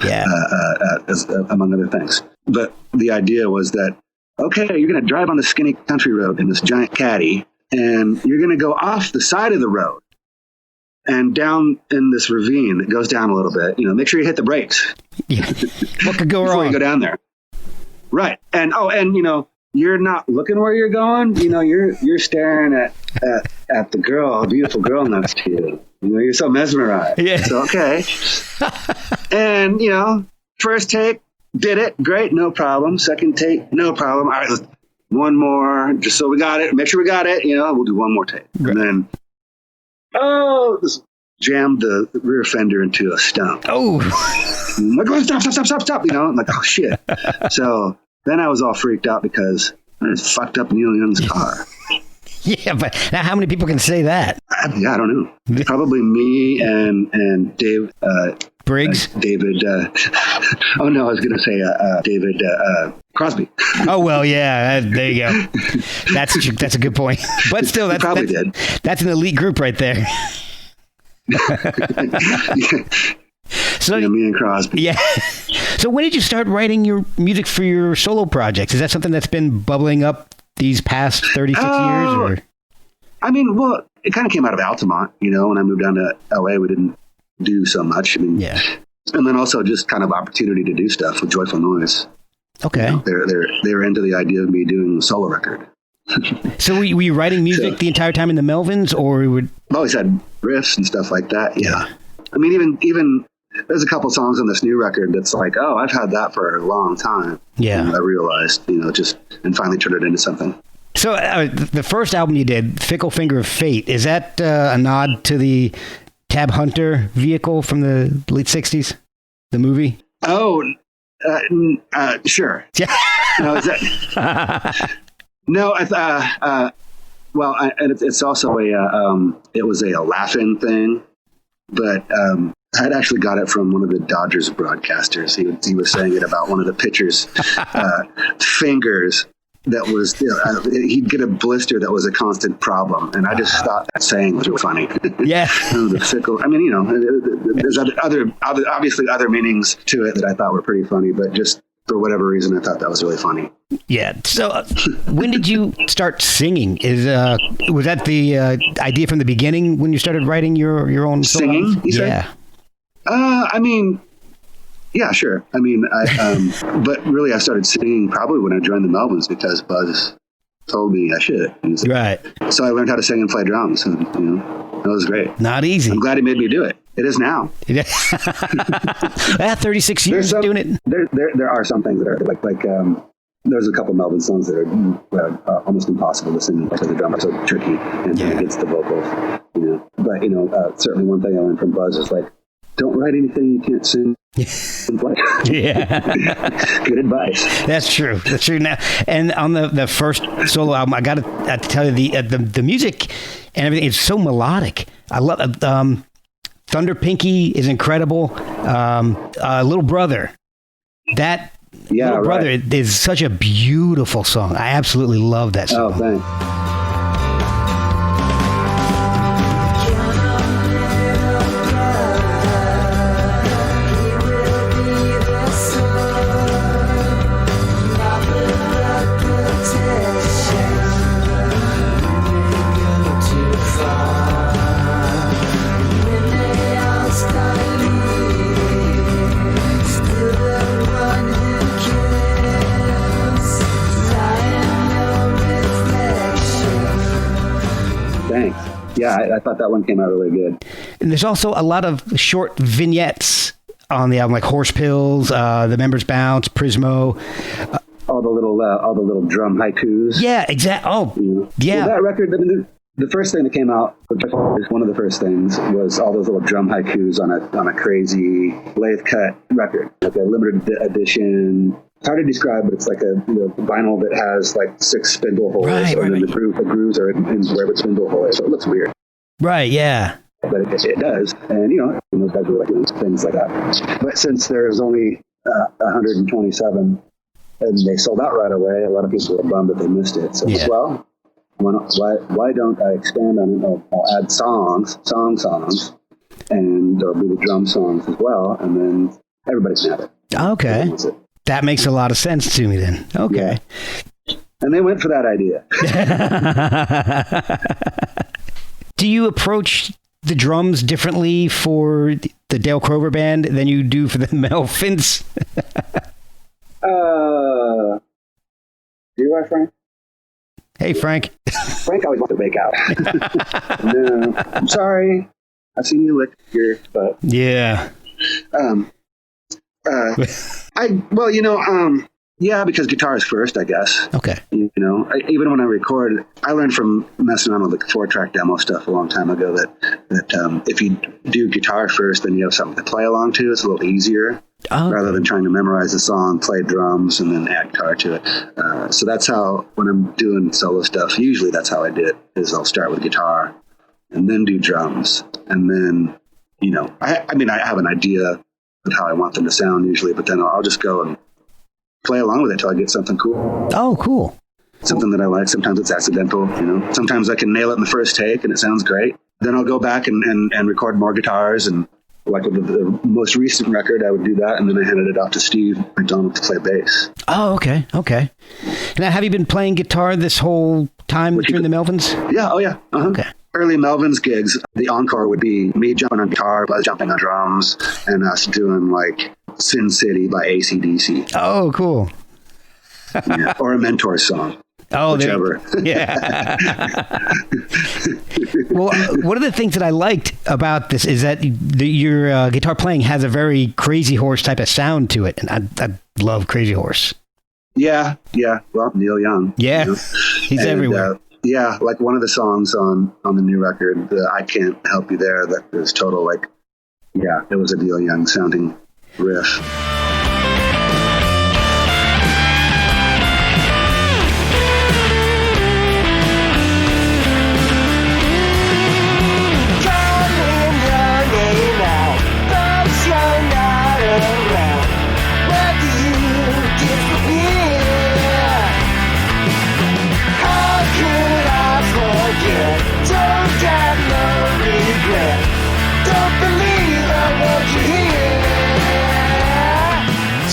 other things. But the idea was that, okay, you're going to drive on the skinny country road in this giant caddy, and you're going to go off the side of the road and down in this ravine that goes down a little bit. Make sure you hit the brakes. Yeah. What could go wrong? Before you go down there. Right. And you're not looking where you're going. You're staring at the girl, a beautiful girl next to you. You're so mesmerized. Yeah. So, okay. And, first take, did it. Great. No problem. Second take, no problem. All right. One more, just so we got it. Make sure we got it. We'll do one more take. Right. And then, this jammed the rear fender into a stump. Oh. I'm like, stop. I'm like, oh, shit. So then I was all freaked out because I just fucked up Neil Young's car. Yeah, but now how many people can say that? I don't know. Probably me and Dave. Briggs? David. Oh, no, I was going to say David Crosby. Oh, well, yeah, there you go. That's a good point. But still, that's an elite group right there. So me and Crosby. Yeah. So when did you start writing your music for your solo projects? Is that something that's been bubbling up these past 36 years? Or? It kind of came out of Altamont. When I moved down to LA, we didn't do so much. Yeah. And then also just kind of opportunity to do stuff with Joyful Noise. Okay. They were into the idea of me doing a solo record. So were you writing music the entire time in the Melvins, or would? I've always had riffs and stuff like that. Yeah. Even there's a couple songs on this new record that's like, oh, I've had that for a long time. Yeah. And I realized, and finally turned it into something. So the first album you did, Fickle Finger of Fate, is that a nod to the Tab Hunter vehicle from the late 60s, the movie? Oh, sure. Yeah. No, is that... No, it's also it was a laugh-in thing, but I'd actually got it from one of the Dodgers broadcasters. He was saying it about one of the pitchers' fingers. That was, he'd get a blister that was a constant problem, and I just thought that saying was really funny. Yeah, the fickle. There's obviously other meanings to it that I thought were pretty funny, but just for whatever reason, I thought that was really funny. Yeah. So when did you start singing? Was that the idea from the beginning when you started writing your own singing? Songs? Yeah. I mean, yeah, sure. I mean, but really I started singing probably when I joined the Melvins because Buzz told me I should. Right. So I learned how to sing and play drums, and that was great. Not easy. I'm glad he made me do it. It is now. 36 years doing it. There are some things that are like there's a couple Melvin songs that are almost impossible to sing because the drums are so tricky and it gets the vocals. But certainly one thing I learned from Buzz is like, don't write anything you can't sing and play. Yeah. Good advice. That's true. That's true. Now, and on the first solo album, I got to tell you the music and everything is so melodic. I love Thunder Pinky is incredible. Little Brother, Little Brother is such a beautiful song. I absolutely love that song. Oh, thanks. Yeah, I thought that one came out really good. And there's also a lot of short vignettes on the album, like Horse Pills, The Members Bounce, Prismo. All the little drum haikus. Yeah, exactly. Oh, yeah. Well, that record, the first thing that came out, one of the first things, was all those little drum haikus on a crazy lathe cut record, like a limited edition. It's hard to describe, but it's like a vinyl that has like 6 spindle holes, and then the grooves are in where the spindle hole is, so it looks weird. Right, yeah. But it does, and those guys were like doing things like that. But since there's only 127, and they sold out right away, a lot of people were bummed that they missed it. So, why don't I expand on it? I'll add songs, and there'll be the drum songs as well, and then everybody can have it. Okay. That makes a lot of sense to me then. Okay. Yeah. And they went for that idea. Do you approach the drums differently for the Dale Crover band than you do for the Melvins? Do I, Frank? Hey, Frank. Frank always wants to make out. No, I'm sorry. I've seen you lick your butt. Yeah. Because guitar is first, I guess. Okay. Even when I record, I learned from messing around with the 4-track demo stuff a long time ago that if you do guitar first, then you have something to play along to. It's a little easier rather than trying to memorize the song, play drums, and then add guitar to it. So that's how, when I'm doing solo stuff, usually that's how I do it, is I'll start with guitar and then do drums. And then, I have an idea of how I want them to sound usually, but then I'll just go and play along with it till I get something cool. Oh, cool. Something that I like. Sometimes it's accidental, Sometimes I can nail it in the first take and it sounds great. Then I'll go back and record more guitars, and like with the most recent record, I would do that, and then I handed it off to Steve McDonald to play bass. Oh, okay. Now, have you been playing guitar this whole time during the Melvins? Yeah, oh yeah. Uh-huh. Okay. Early Melvins gigs, the encore would be me jumping on guitar, Buzz jumping on drums, and us doing like Sin City by AC/DC. Oh, cool. Yeah, or a Mentor song. Oh, whichever. Yeah. Well, one of the things that I liked about this is that your guitar playing has a very Crazy Horse type of sound to it, and I love Crazy Horse. Yeah. Well, Neil Young. Yeah, he's everywhere. Like one of the songs on the new record, I Can't Help You There, that was total it was a Neil Young sounding riff.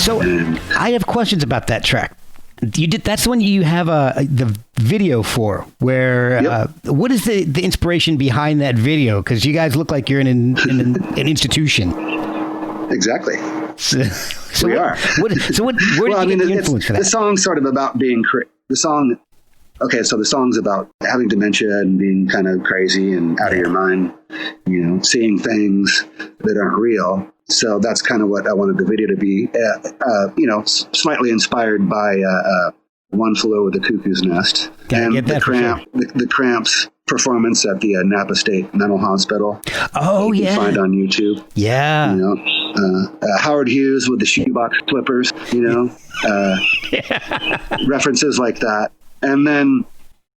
So I have questions about that track. That's the one you have the video for. Where what is the inspiration behind that video? Because you guys look like you're in an institution. Exactly. So we are. Where did you get the influence for that? The song's sort of about being the song. Okay, so the song's about having dementia and being kind of crazy and out of your mind, seeing things that aren't real. So that's kind of what I wanted the video to be, slightly inspired by One Flew Over the Cuckoo's Nest. And the Cramps performance at the Napa State Mental Hospital. Oh, you can find on YouTube. Yeah. Howard Hughes with the shoebox flippers, references like that. And then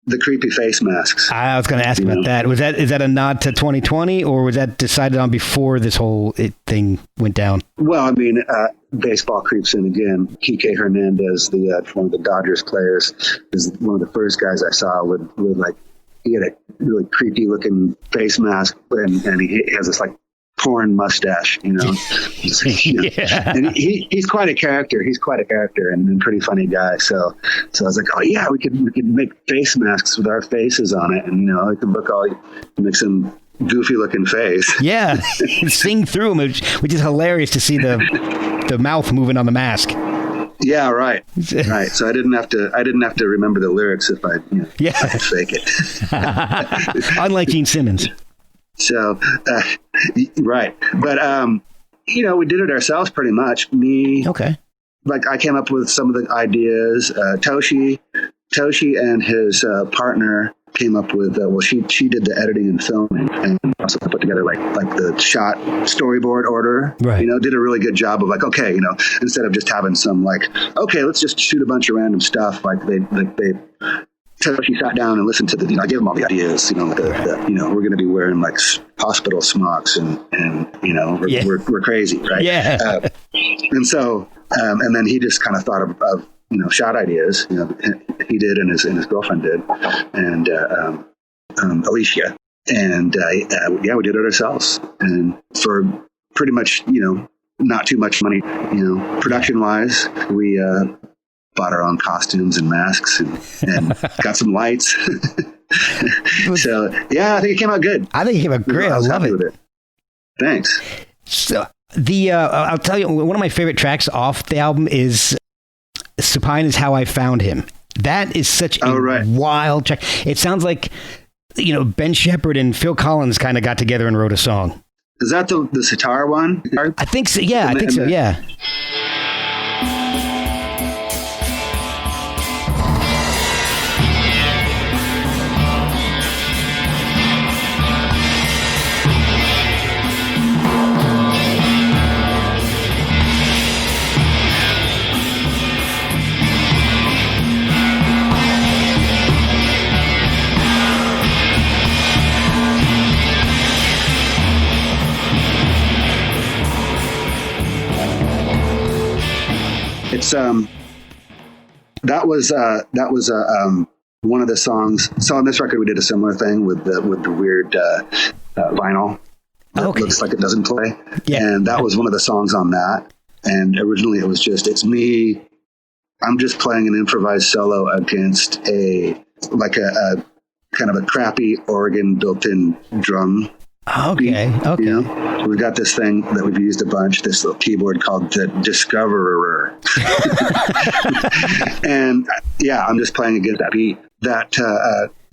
the creepy face masks. I was going to ask about that. Is that a nod to 2020, or was that decided on before this whole thing went down? Well, I mean, baseball creeps in again. Kike Hernandez, one of the Dodgers players, is one of the first guys I saw with like, he had a really creepy looking face mask, and he has this like porn mustache, And he's quite a character. And a pretty funny guy. So I was like, oh yeah, we could make face masks with our faces on it, and I could make some goofy looking face. Yeah, sing through them, which is hilarious to see the mouth moving on the mask. Yeah, right. So I didn't have to remember the lyrics if I could fake it. Unlike Gene Simmons. So, right. But, we did it ourselves pretty much. Okay. Like I came up with some of the ideas. Toshi and his partner came up with, she did the editing and filming and also put together like the shot storyboard order, right. Did a really good job of like, okay, instead of just having some like, okay, let's just shoot a bunch of random stuff. Like they Toshi sat down and listened to I gave him all the ideas, we're going to be wearing like hospital smocks and we're crazy. Right. Yeah. And so, and then he just kind of thought of shot ideas, he did, and his girlfriend did, and Alicia, and we did it ourselves, and for pretty much not too much money, production wise, we bought our own costumes and masks and got some lights. So I think it came out good. I think it came out great. I love it. With it. Thanks. So I'll tell you, one of my favorite tracks off the album is Supine Is How I Found Him. That is such a wild track. It sounds like, Ben Shepherd and Phil Collins kind of got together and wrote a song. Is that the sitar one? I think so. Yeah, I think so. Yeah. It's that was one of the songs. So on this record, we did a similar thing with the weird vinyl that looks like it doesn't play. Yeah. And that was one of the songs on that. And originally it was just, it's me. I'm just playing an improvised solo against a kind of a crappy organ built-in drum. Okay. We've got this thing that we've used a bunch, this little keyboard called the Discoverer. And I'm just playing against that beat. That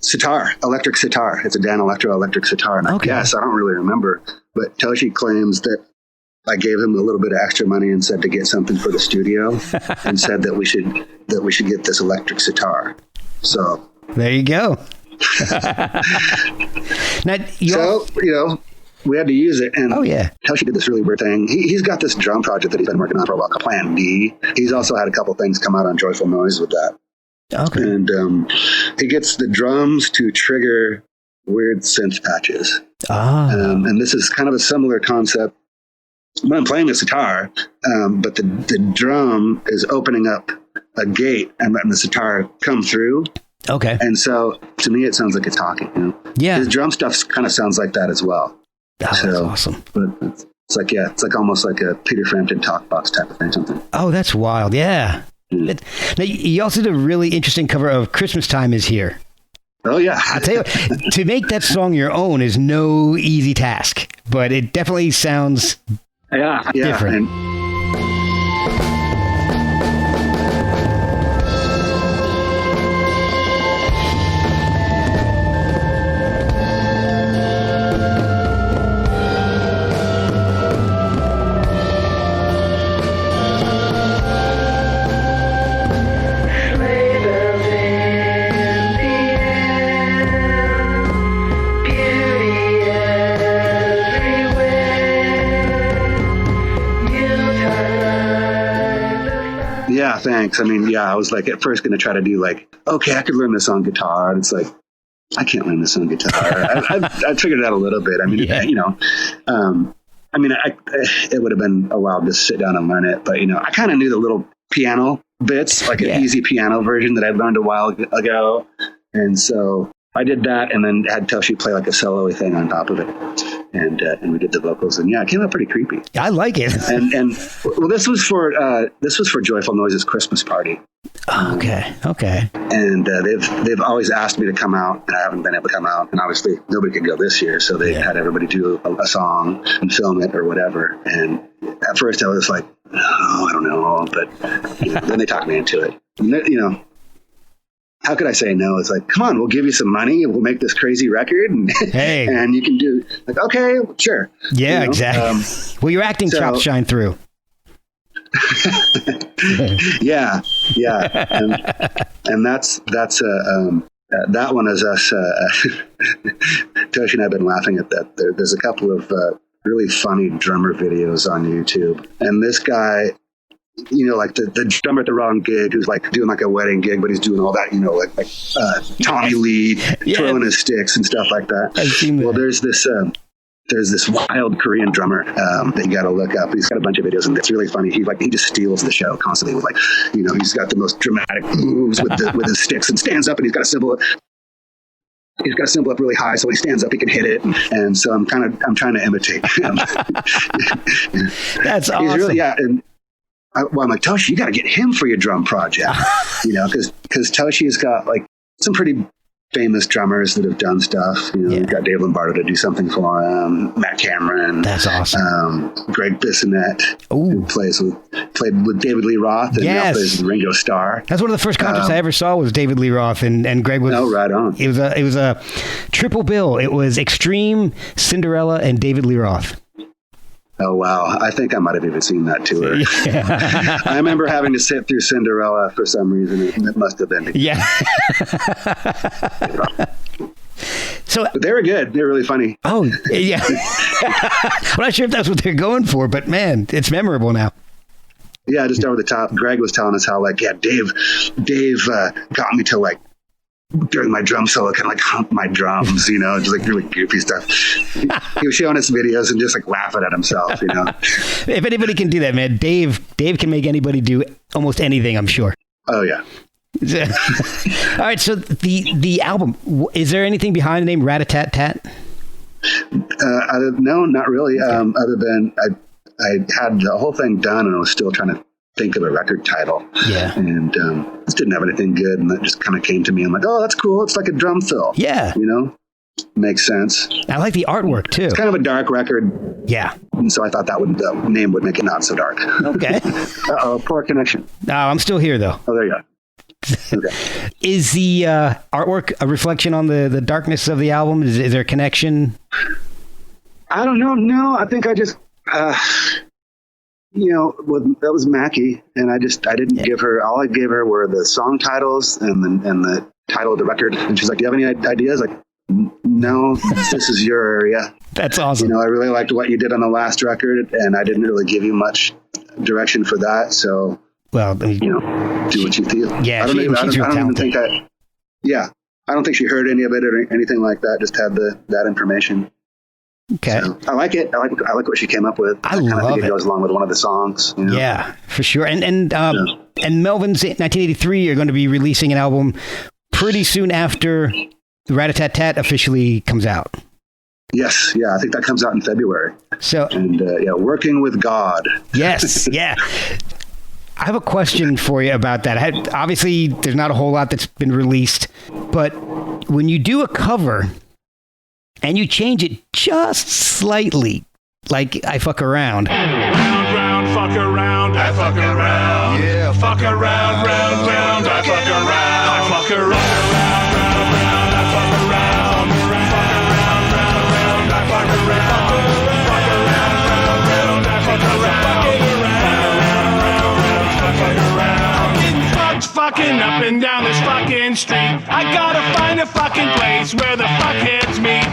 sitar, electric sitar. It's a Dan Electro electric sitar. And I guess, I don't really remember, but Toshi claims that I gave him a little bit of extra money and said to get something for the studio and said that we should get this electric sitar. So there you go. Now, we had to use it, and Toshi did this really weird thing. He's got this drum project that he's been working on for a while, Plan D. He's also had a couple things come out on Joyful Noise with that. Okay. And he gets the drums to trigger weird synth patches. And this is kind of a similar concept when I'm playing the sitar, but the drum is opening up a gate and letting the sitar come through. Okay. And so to me, it sounds like it's talking. Yeah. His drum stuff kind of sounds like that as well. That's awesome. But It's like, yeah, it's like almost like a Peter Frampton talk box type of thing, something. Oh, that's wild. Yeah. Mm. Now, you also did a really interesting cover of Christmas Time Is Here. Oh, yeah. I'll tell you, to make that song your own is no easy task, but it definitely sounds different. And yeah, thanks. I mean, yeah, I was like at first going to try to do like, okay, I could learn this on guitar. And it's like, I can't learn this on guitar. I figured it out a little bit. I mean, you know, I mean, it would have been a while to sit down and learn it, but you know, I kind of knew the little piano bits, like an easy piano version that I'd learned a while ago. And so I did that and then had Toshi play like a solo thing on top of it. And we did the vocals, and yeah, it came out pretty creepy. I like it. and well, this was for Joyful Noises Christmas party. Okay. And they've always asked me to come out, and I haven't been able to come out. And obviously, nobody could go this year, so they had everybody do a song and film it or whatever. And at first, I was like, oh, I don't know, but you know, then they talked me into it. And you know. How could I say no? It's like, come on, we'll give you some money and we'll make this crazy record. And, and you can do like, okay, sure. Yeah, you know? Exactly. Well, your acting chops shine through. yeah. And that's that one is us. Toshi and I have been laughing at that. There's a couple of really funny drummer videos on YouTube. And this guy, you know, like the drummer at the wrong gig who's like doing like a wedding gig, but he's doing all that, you know, like Tommy Lee twirling his sticks and stuff like that. I've seen that. Well, there's this wild Korean drummer that you got to look up. He's got a bunch of videos, and it's really funny. He just steals the show constantly with like, you know, he's got the most dramatic moves with his sticks and stands up, and he's got a cymbal. He's got a cymbal up really high, so when he stands up, he can hit it. And so I'm trying to imitate him. That's awesome. He's really, and I'm like, Toshi, you got to get him for your drum project, you know, because Toshi's got like some pretty famous drummers that have done stuff. You know, you've got Dave Lombardo to do something for him, Matt Cameron. That's awesome. Greg Bissonette, who played with David Lee Roth, and now plays with Ringo Starr. That's one of the first concerts I ever saw was David Lee Roth, and Greg was. Oh, right on. It was a triple bill. It was Extreme, Cinderella, and David Lee Roth. Oh, wow. I think I might have even seen that tour. Yeah. I remember having to sit through Cinderella for some reason. It must have been. Yeah. But they were good. They were really funny. Oh, yeah. I'm not sure if that's what they're going for, but man, it's memorable now. Yeah, just over the top. Greg was telling us how, like, Dave got me to, like, during my drum solo, kind of like hump my drums, you know, just like really goofy stuff. He was showing us videos and just like laughing at himself, you know. If anybody can do that, man, Dave can make anybody do almost anything, I'm sure. Oh, yeah. All right, so the album, is there anything behind the name Rat-a-tat-tat? No, not really. Other than I had the whole thing done and I was still trying to think of a record title. Yeah. And just didn't have anything good. And that just kind of came to me. I'm like, oh, that's cool. It's like a drum fill. Yeah. You know? Makes sense. I like the artwork too. It's kind of a dark record. Yeah. And so I thought the name would make it not so dark. Okay. Uh-oh, poor connection. No, I'm still here though. Oh, there you go. Okay. Is the artwork a reflection on the darkness of the album? Is there a connection? I don't know. No, I think I just, you know, that was Mackie, and I didn't give her. All I gave her were the song titles and the title of the record. And she's like, "Do you have any ideas?" Like, no, this is your area. That's awesome. You know, I really liked what you did on the last record, and I didn't really give you much direction for that. So, well, you know, do what you feel. Yeah, I don't even think I don't think she heard any of it or anything like that. Just had that information. Okay. So, I like it. I like what she came up with. I love it. It goes along with one of the songs. You know? Yeah, for sure. And Melvins 1983 are going to be releasing an album pretty soon after Rat-a-tat-tat officially comes out. Yes. Yeah, I think that comes out in February. So, and Working with God. Yes. Yeah. I have a question for you about that. Obviously, there's not a whole lot that's been released, but when you do a cover and you change it just slightly, like I Fuck Around. Round, fuck around, I fuck around. Yeah, fuck around, round, I fuck around. I fuck around, round, I fuck around. Fuck around, round, I fuck around. Fuck around, round, I fuck around. Getting fucked fucking up and down this fucking street. I gotta find a fucking place where the fuckheads meet.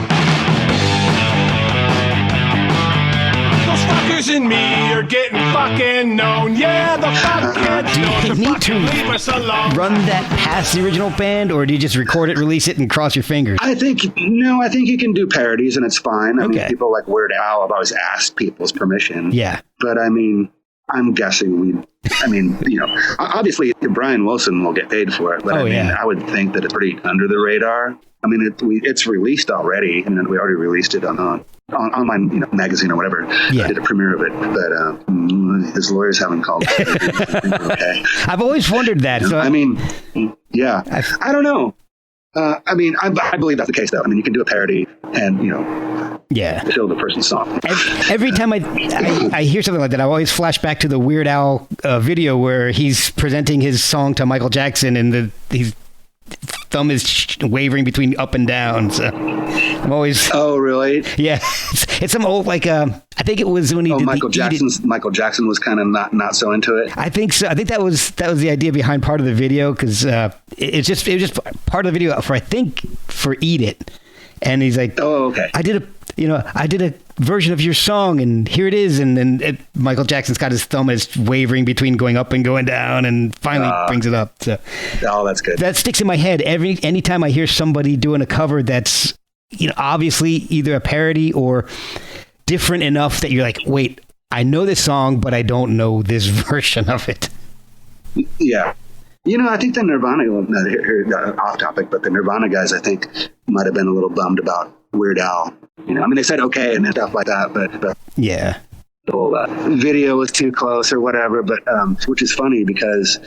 Those fuckers and me are getting fucking known. Yeah, the fuckheads know to fucking leave us alone. Run that past the original band, or do you just record it, release it, and cross your fingers? I think you can do parodies and it's fine. I mean, people like Weird Al have always asked people's permission. Yeah. But I mean, I'm guessing obviously Brian Wilson will get paid for it, but I would think that it's pretty under the radar. I mean, it's released already, and we already released it on online magazine or whatever. Yeah. I did a premiere of it, but his lawyers haven't called. Okay. I've always wondered that. So I mean, yeah, I don't know. I believe that's the case, though. I mean, you can do a parody and fill the person's song. Every time I hear something like that, I always flash back to the Weird Al video where he's presenting his song to Michael Jackson and his thumb is wavering between up and down. So I'm always. Oh, really? Yeah, it's some old I think it was when he did Michael Jackson was kind of not so into it. I think so. I think that was the idea behind part of the video because it was just part of the video for Eat It, and he's like, oh, okay. I did a version of your song, and here it is. And then Michael Jackson's got his thumb is wavering between going up and going down, and finally brings it up. So, that's good. That sticks in my head anytime I hear somebody doing a cover that's obviously either a parody or different enough that you're like, wait, I know this song, but I don't know this version of it. Yeah. I think the Nirvana, off topic, but the Nirvana guys, I think, might have been a little bummed about Weird Al. They said okay and stuff like that, but yeah, the whole video was too close or whatever. But which is funny because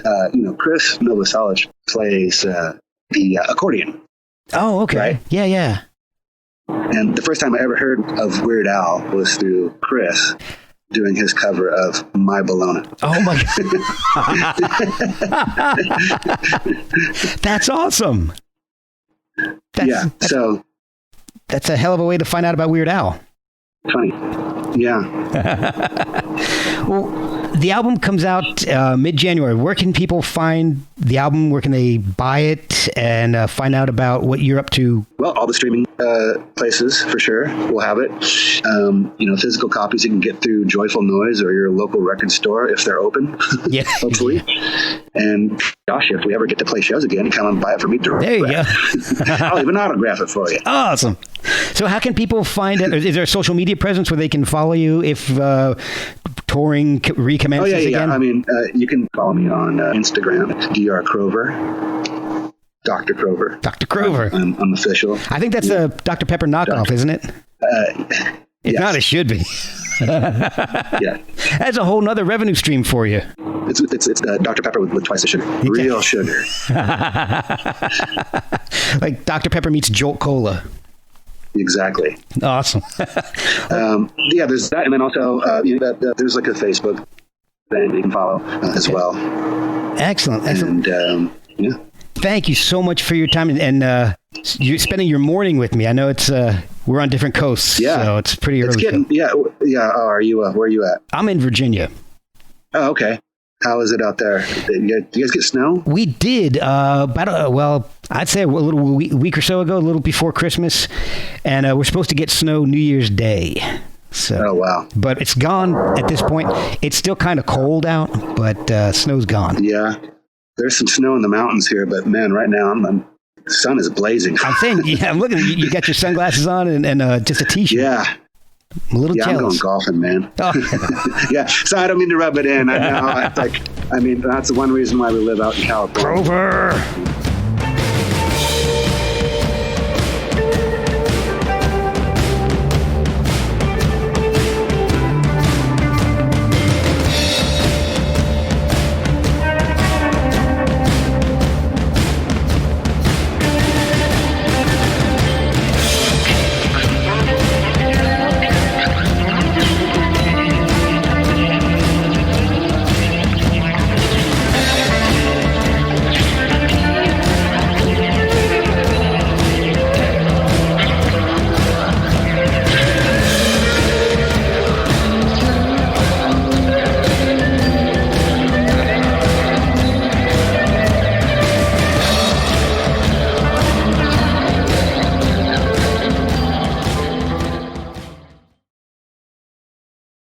Chris Novoselic plays the accordion. Oh, okay, right? Yeah. And the first time I ever heard of Weird Al was through Chris doing his cover of My Bologna. Oh my God. That's awesome. That's a hell of a way to find out about Weird Al. Funny. Yeah. Well, the album comes out mid-January. Where can people find the album? Where can they buy it and find out about what you're up to? Well, all the streaming places, for sure. We'll have it. Physical copies you can get through Joyful Noise or your local record store if they're open. Yeah. Hopefully. And gosh, if we ever get to play shows again, come and buy it for me directly. There you go. I'll even autograph it for you. Awesome. So how can people find it? Is there a social media presence where they can follow you if touring recommences again? I mean, you can follow me on Instagram at Dr. Crover. Dr. Crover. Dr. Crover. I'm official. I think that's a Dr. Pepper knockoff, isn't it? If not, it should be. Yeah. That's a whole nother revenue stream for you. It's Dr. Pepper with twice the sugar. Real sugar. Like Dr. Pepper meets Jolt Cola. Exactly. Awesome. There's that. And then also, there's like a Facebook thing you can follow as well. Excellent. And, thank you so much for your time and you're spending your morning with me. I know it's we're on different coasts, so it's pretty early. Oh, are you? Where are you at? I'm in Virginia. Oh, okay. How is it out there? Do you guys get snow? We did I'd say a little week or so ago, a little before Christmas, and we're supposed to get snow New Year's Day. So, oh wow! But it's gone at this point. It's still kind of cold out, but snow's gone. Yeah, there's some snow in the mountains here, but man, right now the sun is blazing. I'm saying, I'm looking. You got your sunglasses on and just a t-shirt. Yeah. I'm a little jealous. I'm going golfing, man. Oh. Yeah, so I don't mean to rub it in. I know. That's the one reason why we live out in California. Crover.